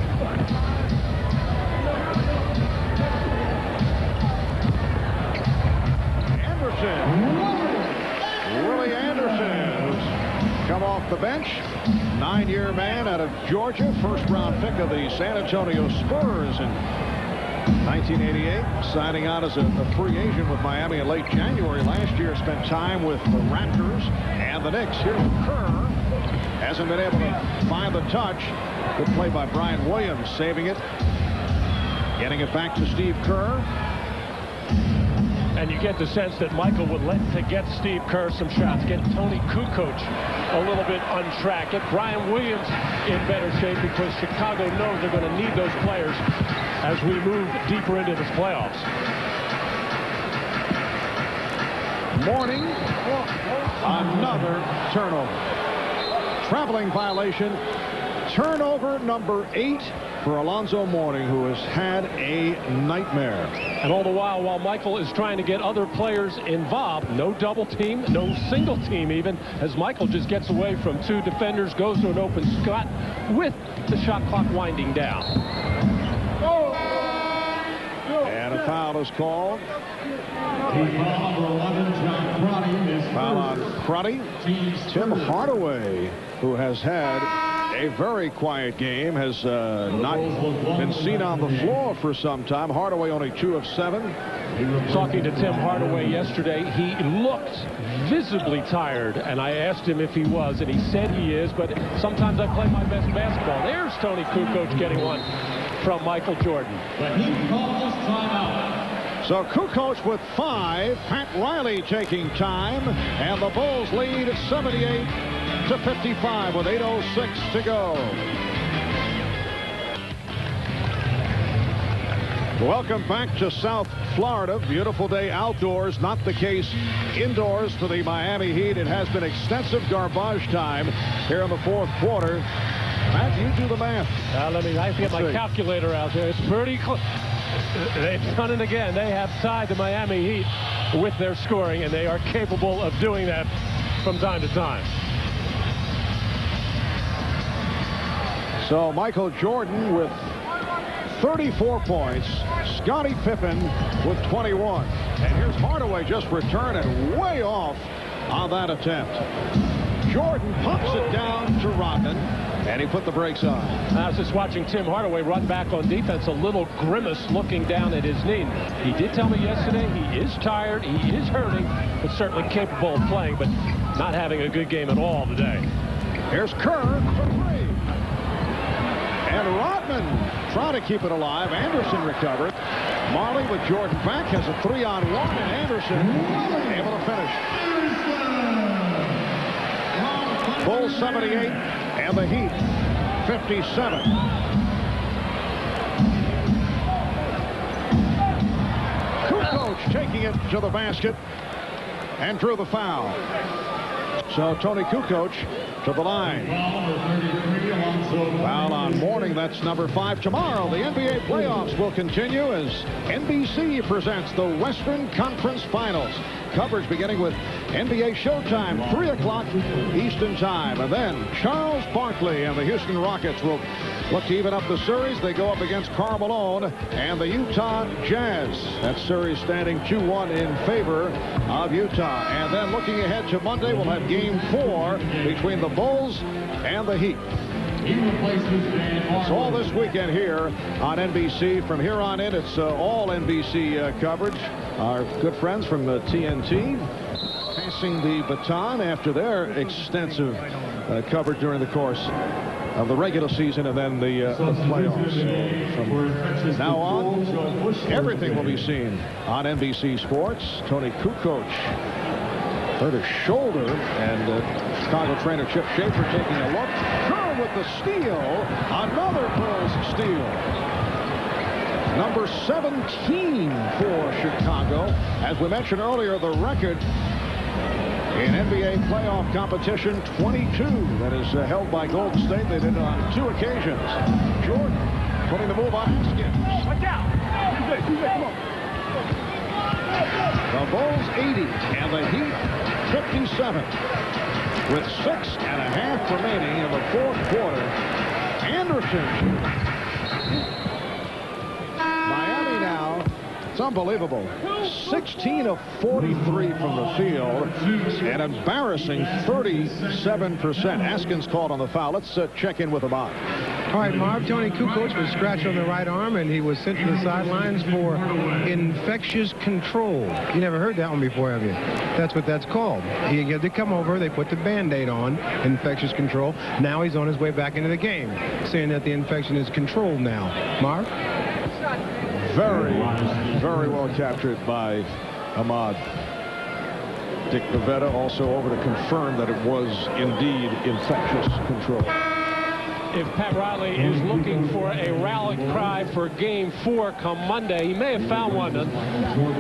Willie Anderson, who's come off the bench. 9-year man out of Georgia, first-round pick of the San Antonio Spurs in 1988, signing on as a free agent with Miami in late January last year. Spent time with the Raptors and the Knicks. Here's Kerr. Hasn't been able to find the touch. Good play by Brian Williams, saving it. Getting it back to Steve Kerr. And you get the sense that Michael would like to get Steve Kerr some shots, get Tony Kukoc a little bit on track, get Brian Williams in better shape, because Chicago knows they're going to need those players as we move deeper into this playoffs. Mourning, another turnover. Traveling violation. Turnover number 8 for Alonzo Mourning, who has had a nightmare. And all the while Michael is trying to get other players involved, no double team, no single team even, as Michael just gets away from 2 defenders, goes to an open shot with the shot clock winding down. And a foul is called. Foul on Crotty. Tim Hardaway, who has had a very quiet game, has not been seen on the floor for some time. Hardaway only 2 of 7. Talking to Tim Hardaway yesterday, he looked visibly tired, and I asked him if he was, and he said he is, but sometimes I play my best basketball. There's Tony Kukoc getting one from Michael Jordan. But he calls timeout. So Kukoc with 5, Pat Riley taking time, and the Bulls lead 78-55 with 8:06 to go. Welcome back to South Florida. Beautiful day outdoors, not the case indoors for the Miami Heat. It has been extensive garbage time here in the fourth quarter. Matt, you do the math. I have to get my calculator out there. It's pretty close. They've done it again. They have tied the Miami Heat with their scoring, and they are capable of doing that from time to time. So Michael Jordan with 34 points. Scottie Pippen with 21. And here's Hardaway just returning way off on that attempt. Jordan pumps it down to Rodman, and he put the brakes on. I was just watching Tim Hardaway run back on defense, a little grimace looking down at his knee. He did tell me yesterday he is tired, he is hurting, but certainly capable of playing, but not having a good game at all today. Here's Kerr for 3. And Rodman trying to keep it alive. Anderson recovered. Marley with Jordan back has a 3-on-1, and Anderson able to finish. Bulls 78 and the Heat 57. it to the basket and drew the foul. So Tony Kukoc to the line. Foul on Mourning. That's number 5. Tomorrow, the NBA playoffs will continue as NBC presents the Western Conference Finals. Coverage beginning with NBA Showtime, 3 o'clock Eastern Time. And then Charles Barkley and the Houston Rockets will look to even up the series. They go up against Karl Malone and the Utah Jazz. That series standing 2-1 in favor of Utah. And then looking ahead to Monday, we'll have Game 4 between the Bulls and the Heat. It's all this weekend here on NBC. From here on in, it's all NBC coverage. Our good friends from TNT passing the baton after their extensive coverage during the course of the regular season and then the playoffs. From now on, everything will be seen on NBC Sports. Tony Kukoc hurt his shoulder, and Chicago trainer Chip Schaefer taking a look. Kerr with the steal. Another Bulls steal. Number 17 for Chicago. As we mentioned earlier, the record in NBA playoff competition, 22. That is held by Golden State. They did it on 2 occasions. Jordan putting the move on Haskins. Watch out. The Bulls 80 and the Heat 57. With 6.5 remaining in the 4th quarter. Anderson. Miami now. It's unbelievable. 16 of 43 from the field. An embarrassing 37%. Haskins called on the foul. Let's check in with Ahmad. All right, Marv, Tony Kukoc was scratched on the right arm, and he was sent to the sidelines for infectious control. You never heard that one before, have you? That's what that's called. He had to come over. They put the Band-Aid on, infectious control. Now he's on his way back into the game, saying that the infection is controlled now. Marv? Very, very well captured by Ahmad. Dick Bavetta also over to confirm that it was indeed infectious control. If Pat Riley is looking for a rally cry for Game 4 come Monday, he may have found one. A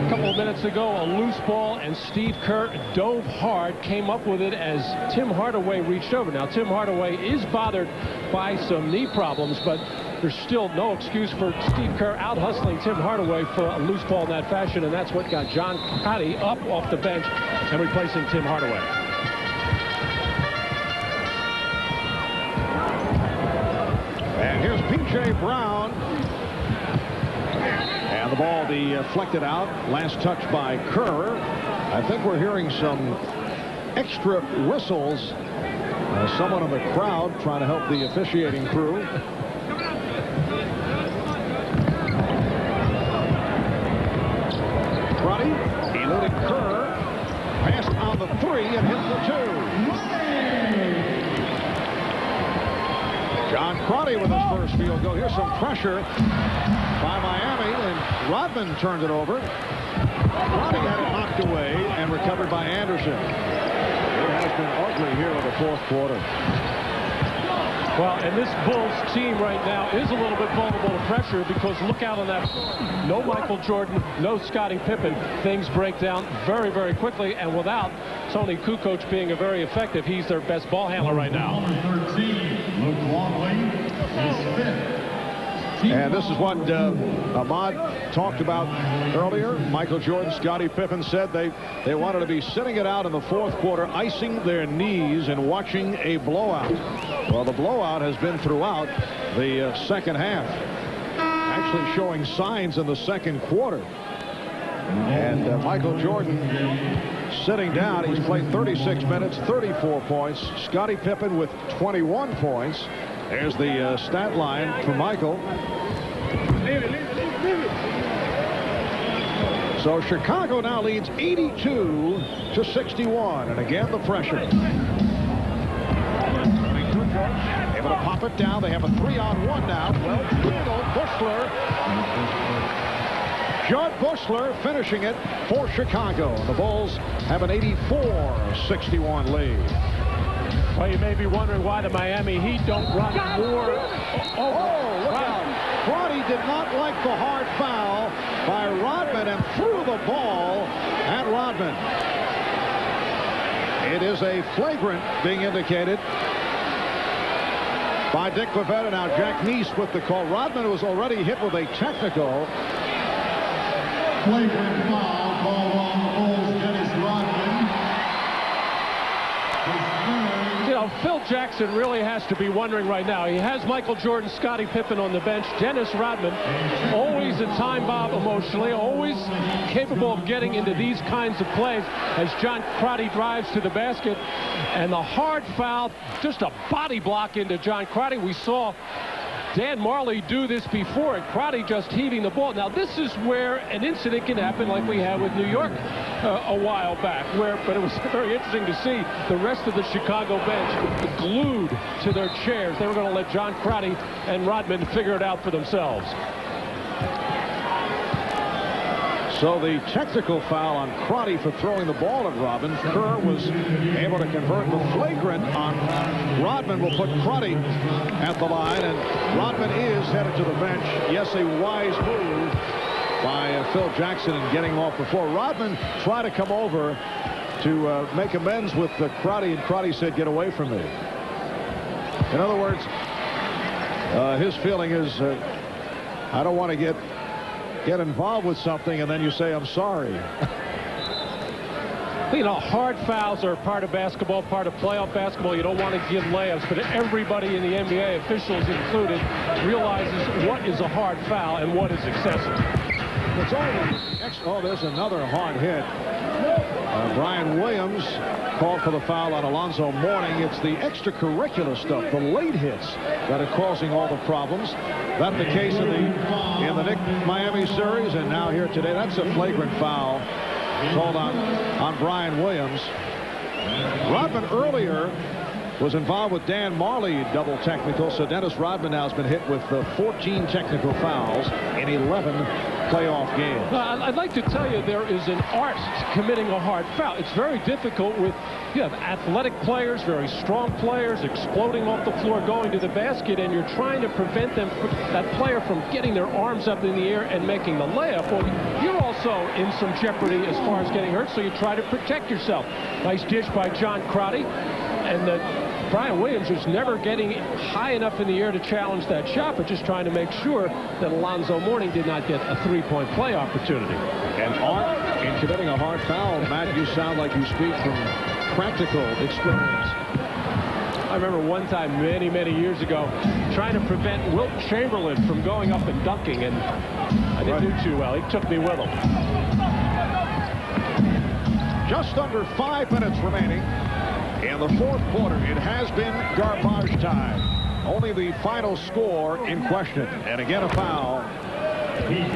couple of minutes ago, a loose ball, and Steve Kerr dove hard, came up with it as Tim Hardaway reached over. Now, Tim Hardaway is bothered by some knee problems, but there's still no excuse for Steve Kerr out-hustling Tim Hardaway for a loose ball in that fashion, and that's what got John Crotty up off the bench and replacing Tim Hardaway. And here's P.J. Brown. And the ball deflected out. Last touch by Kerr. I think we're hearing some extra whistles. Someone in the crowd trying to help the officiating crew. Crotty eluding Kerr. Passed on the 3 and hit the 2. John Crotty with his first field goal. Here's some pressure by Miami, and Rodman turned it over. Crotty had it knocked away and recovered by Anderson. It has been ugly here in the 4th quarter. Well, and this Bulls team right now is a little bit vulnerable to pressure because look out on that. No Michael Jordan, no Scottie Pippen. Things break down very, very quickly, and without Tony Kukoc being a very effective, he's their best ball handler right now. Number 13, Luke Longley, is 5th. And this is what Ahmad talked about earlier. Michael Jordan, Scottie Pippen said they wanted to be sitting it out in the 4th quarter, icing their knees and watching a blowout. Well, the blowout has been throughout the second half, actually showing signs in the 2nd quarter. And Michael Jordan sitting down. He's played 36 minutes, 34 points. Scottie Pippen with 21 points. There's the stat line for Michael. So Chicago now leads 82-61. And again, the pressure. Able to pop it down. They have a 3-on-1 now. Well, Buechler. Judd Buechler finishing it for Chicago. The Bulls have an 84-61 lead. Well, you may be wondering why the Miami Heat don't run more. Oh, look out. Crotty did not like the hard foul. by Rodman and threw the ball at Rodman. It is a flagrant being indicated by Dick Bavetta. Now Jack Neese with the call. Rodman was already hit with a technical. Flagrant foul called on the Bulls. Dennis Rodman. You know, Phil Jackson really has to be wondering right now. He has Michael Jordan, Scottie Pippen on the bench. Dennis Rodman, always a time bomb emotionally, always capable of getting into these kinds of plays as John Crotty drives to the basket. And the hard foul, just a body block into John Crotty. We saw Dan Marley do this before, and Crotty just heaving the ball. Now, this is where an incident can happen like we had with New York a while back, but it was very interesting to see the rest of the Chicago bench glued to their chairs. They were going to let John Crotty and Rodman figure it out for themselves. So the technical foul on Crotty for throwing the ball at Rodman. Kerr was able to convert. The flagrant on Rodman will put Crotty at the line, and Rodman is headed to the bench. Yes, a wise move by Phil Jackson in getting him off the floor. Rodman tried to come over to make amends with Crotty, and Crotty said, "Get away from me." In other words, his feeling is, I don't want to get involved with something and then you say I'm sorry. You know, hard fouls are part of basketball, part of playoff basketball. You don't want to give layups, but everybody in the NBA, officials included, realizes what is a hard foul and what is excessive. It's only there's another hard hit. Brian Williams called for the foul on Alonzo Mourning. It's the extracurricular stuff, the late hits, that are causing all the problems. That's the case in the Knicks Miami series, and now here today. That's a flagrant foul called on Brian Williams. Rodman earlier was involved with Dan Marley double technical, so Dennis Rodman now has been hit with 14 technical fouls in 11 playoff games. I'd like to tell you there is an art to committing a hard foul. It's very difficult with, you have athletic players, very strong players, exploding off the floor, going to the basket, and you're trying to prevent that player from getting their arms up in the air and making the layup. Well, you're also in some jeopardy as far as getting hurt, so you try to protect yourself. Nice dish by John Crotty, and Brian Williams was never getting high enough in the air to challenge that shot, but just trying to make sure that Alonzo Mourning did not get a three-point play opportunity. And art in committing a hard foul, Matt, you sound like you speak from practical experience. I remember one time many years ago trying to prevent Wilt Chamberlain from going up and dunking, and I didn't do too well. He took me with him. Just under 5 minutes remaining in the fourth quarter. It has been garbage time. Only the final score in question. And again, a foul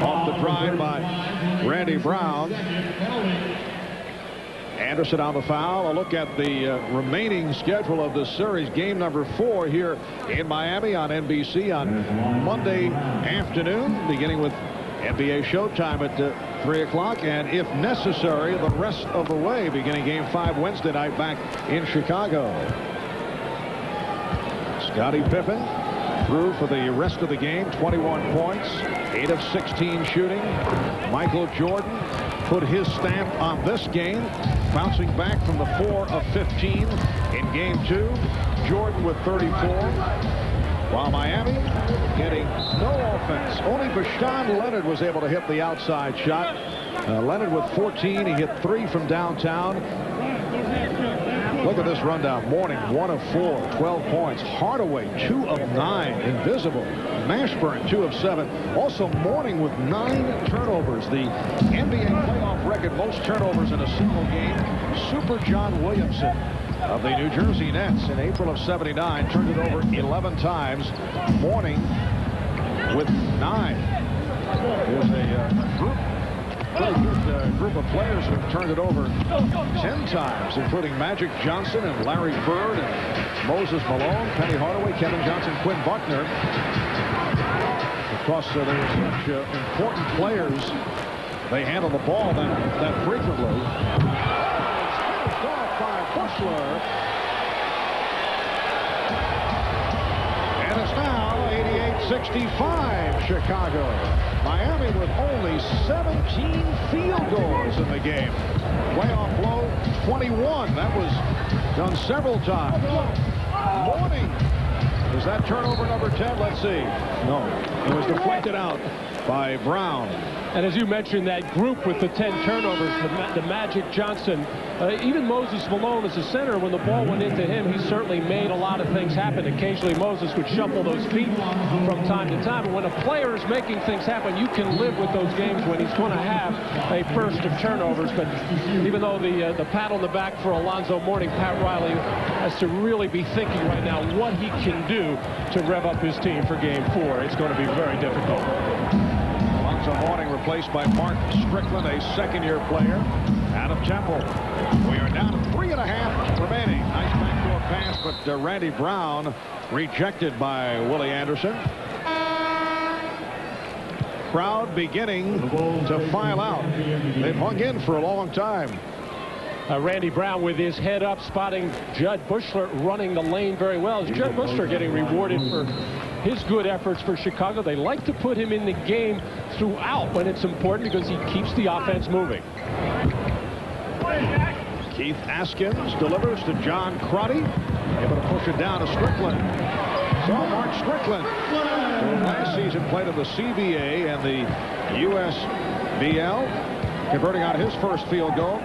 off the drive by Randy Brown. Anderson on the foul. A look at the remaining schedule of this series. Game number 4 here in Miami on NBC on Monday afternoon, beginning with NBA Showtime at 3 o'clock, and if necessary, the rest of the way, beginning Game 5 Wednesday night back in Chicago. Scottie Pippen through for the rest of the game, 21 points, 8 of 16 shooting. Michael Jordan put his stamp on this game, bouncing back from the 4 of 15 in Game 2. Jordan with 34. While Miami getting no offense. Only Bashan Leonard was able to hit the outside shot. Leonard with 14. He hit 3 from downtown. Look at this rundown. Mourning 1 of 4, 12 points. Hardaway 2 of 9, invisible. Mashburn 2 of 7. Also Mourning with 9 turnovers. The NBA playoff record, most turnovers in a single game. Super John Williamson of the New Jersey Nets in April of '79 turned it over 11 times. Mourning with 9. There's a group of players who have turned it over 10 times, including Magic Johnson and Larry Bird and Moses Malone, Penny Hardaway, Kevin Johnson, Quinn Buckner. Because they were such important players, they handle the ball that frequently. Bushler. And it's now 88-65. Chicago. Miami with only 17 field goals in the game. Playoff low 21. That was done several times. Mourning. Is that turnover number 10? Let's see. No. It was deflected out by Brown. And as you mentioned, that group with the 10 turnovers, the Magic Johnson, even Moses Malone as a center, when the ball went into him, he certainly made a lot of things happen. Occasionally, Moses would shuffle those feet from time to time. And when a player is making things happen, you can live with those games when he's going to have a burst of turnovers. But even though the pat on the back for Alonzo Mourning, Pat Riley has to really be thinking right now what he can do to rev up his team for Game 4. It's going to be very difficult. Alonzo Mourning replaced by Mark Strickland, a second-year player out of Temple. We are down to 3.5 remaining. Nice backdoor pass, but Randy Brown rejected by Willie Anderson. Crowd beginning to file out. They've hung in for a long time. Randy Brown with his head up, spotting Jud Buechler running the lane very well. Is Jud Buechler getting rewarded for his good efforts for Chicago? They like to put him in the game throughout when it's important because he keeps the offense moving. Keith Askins delivers to John Crotty. Able to push it down to Strickland. So Mark Strickland, who last season played in the CBA and the USBL, converting on his first field goal.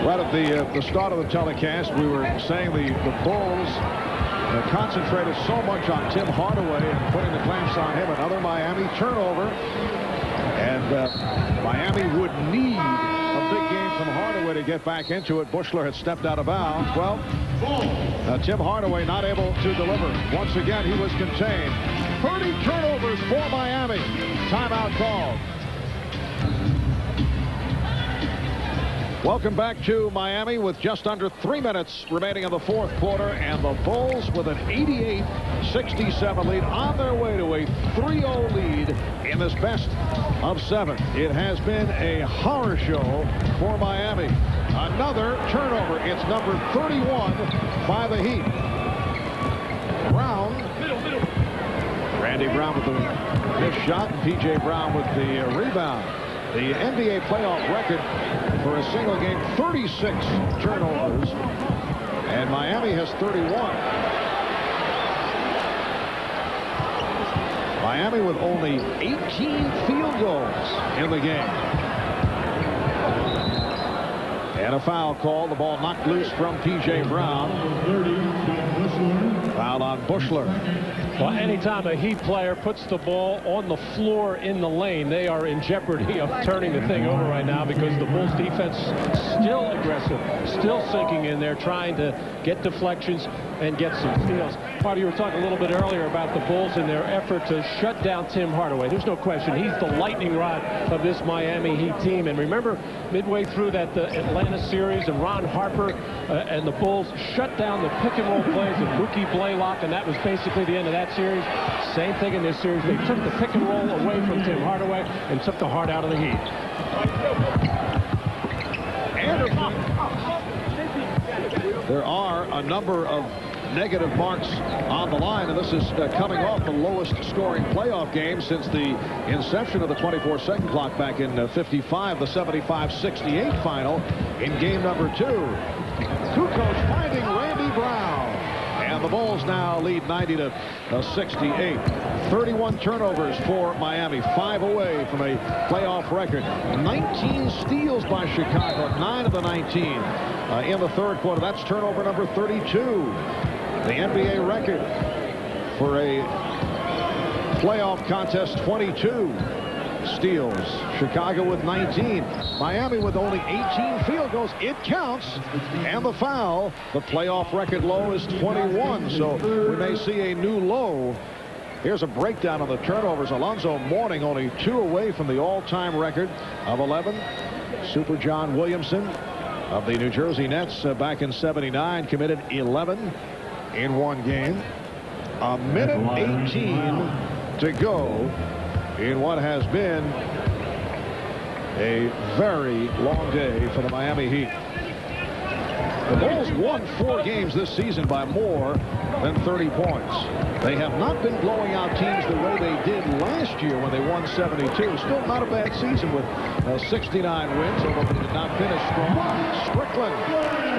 Right at the start of the telecast, we were saying the Bulls concentrated so much on Tim Hardaway and putting the clamps on him. Another Miami turnover. And Miami would need a big game from Hardaway to get back into it. Buechler had stepped out of bounds. Well, Tim Hardaway not able to deliver. Once again, he was contained. 30 turnovers for Miami. Timeout called. Welcome back to Miami with just under 3 minutes remaining in the fourth quarter, and the Bulls with an 88-67 lead on their way to a 3-0 lead in this best of 7. It has been a horror show for Miami. Another turnover. It's number 31 by the Heat. Brown. Randy Brown with the missed shot, and P.J. Brown with the rebound. The NBA playoff record for a single game, 36 turnovers, and Miami has 31. Miami with only 18 field goals in the game. And a foul call. The ball knocked loose from P.J. Brown. Foul on Buechler. Well, anytime a Heat player puts the ball on the floor in the lane, they are in jeopardy of turning the thing over right now because the Bulls defense still aggressive, still sinking in there, trying to get deflections and get some steals. Marty, you were talking a little bit earlier about the Bulls and their effort to shut down Tim Hardaway. There's no question. He's the lightning rod of this Miami Heat team. And remember, midway through the Atlanta series, and Ron Harper and the Bulls shut down the pick-and-roll plays of Mookie Blaylock, and that was basically the end of that series. Same thing in this series. They took the pick-and-roll away from Tim Hardaway and took the heart out of the Heat. There are a number of negative marks on the line, and this is coming off the lowest scoring playoff game since the inception of the 24-second clock back in 55, the 75-68 final in game number 2. Kukoc finding Randy Brown, and the Bulls now lead 90-68. 31 turnovers for Miami, 5 away from a playoff record. 19 steals by Chicago, 9 of the 19 in the third quarter. That's turnover number 32. The NBA record for a playoff contest, 22 steals. Chicago with 19. Miami with only 18 field goals. It counts. And the foul, the playoff record low is 21. So we may see a new low. Here's a breakdown of the turnovers. Alonzo Mourning only 2 away from the all-time record of 11. Super John Williamson of the New Jersey Nets back in '79 committed 11 in one game. A minute 18 to go in what has been a very long day for the Miami Heat. The Bulls won 4 games this season by more than 30 points. They have not been blowing out teams the way they did last year when they won 72. Still not a bad season with 69 wins, although they did not finish strong. Strickland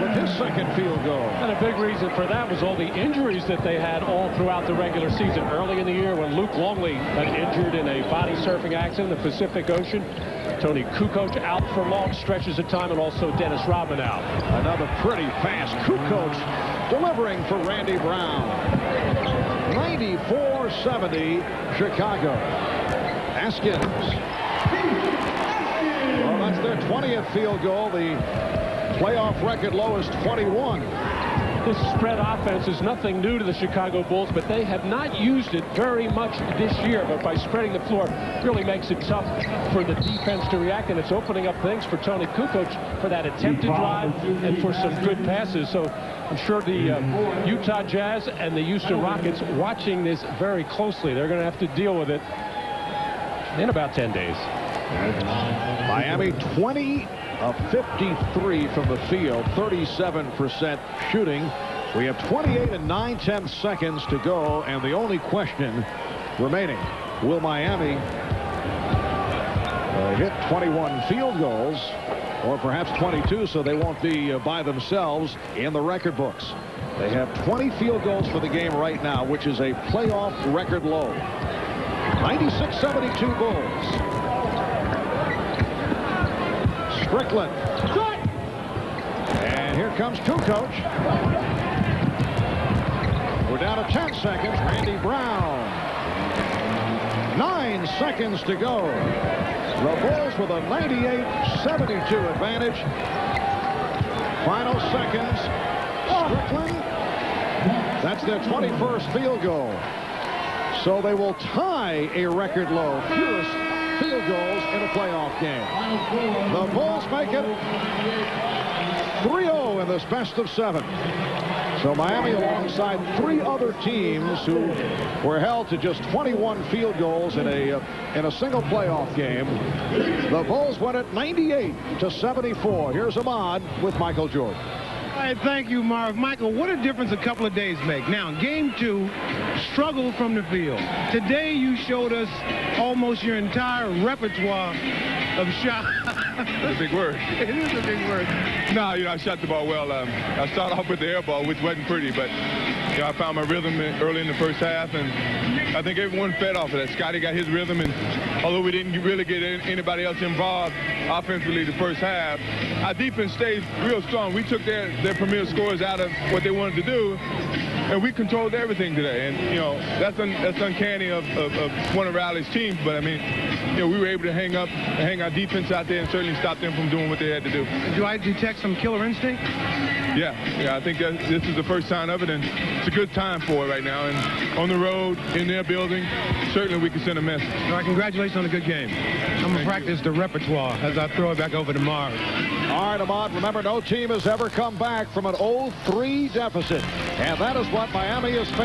with his second field goal. And a big reason for that was all the injuries that they had all throughout the regular season. Early in the year when Luke Longley got injured in a body surfing accident in the Pacific Ocean. Tony Kukoc out for long stretches of time, and also Dennis Rodman out. Another pretty fast Kukoc delivering for Randy Brown. 94-70 Chicago. Haskins. Well, that's their 20th field goal. The playoff record low is 21. This spread offense is nothing new to the Chicago Bulls, but they have not used it very much this year. But by spreading the floor, really makes it tough for the defense to react, and it's opening up things for Tony Kukoc for that attempted drive and for some good passes. So I'm sure the Utah Jazz and the Houston Rockets watching this very closely. They're going to have to deal with it in about 10 days. Miami 20 of 53 from the field, 37% shooting. We have 28 and 9/10 seconds to go, and the only question remaining, will Miami hit 21 field goals, or perhaps 22, so they won't be by themselves in the record books? They have 20 field goals for the game right now, which is a playoff record low. 96-72 Bulls. Strickland. And here comes Kukoc. We're down to 10 seconds. Randy Brown. 9 seconds to go. The Bulls with a 98-72 advantage. Final seconds. Strickland. That's their 21st field goal. So they will tie a record low. Fewest field goals in a playoff game. The Bulls make it 3-0 in this best of 7. So Miami, alongside 3 other teams who were held to just 21 field goals in a single playoff game, the Bulls won it 98-74. Here's Ahmad with Michael Jordan. All right, thank you, Marv. Michael, what a difference a couple of days make. Now, game 2, struggle from the field. Today, you showed us almost your entire repertoire of shots. That's a big word. It is a big word. No, I shot the ball well. I started off with the air ball, which wasn't pretty, but I found my rhythm early in the first half, and I think everyone fed off of that. Scotty got his rhythm, and although we didn't really get anybody else involved offensively the first half, our defense stayed real strong. We took their premier scorers out of what they wanted to do, and we controlled everything today. And that's uncanny of one of Riley's teams. But I mean, we were able to hang our defense out there and certainly stop them from doing what they had to do. Do I detect some killer instinct? Yeah, I think this is the first sign of it, and it's a good time for it right now. And on the road, in their building, certainly we can send a message. All right, congratulations on a good game. I'm going to practice the repertoire as I throw it back over to Marv. All right, Ahmad, remember, no team has ever come back from an 0-3 deficit. And that is what Miami is facing.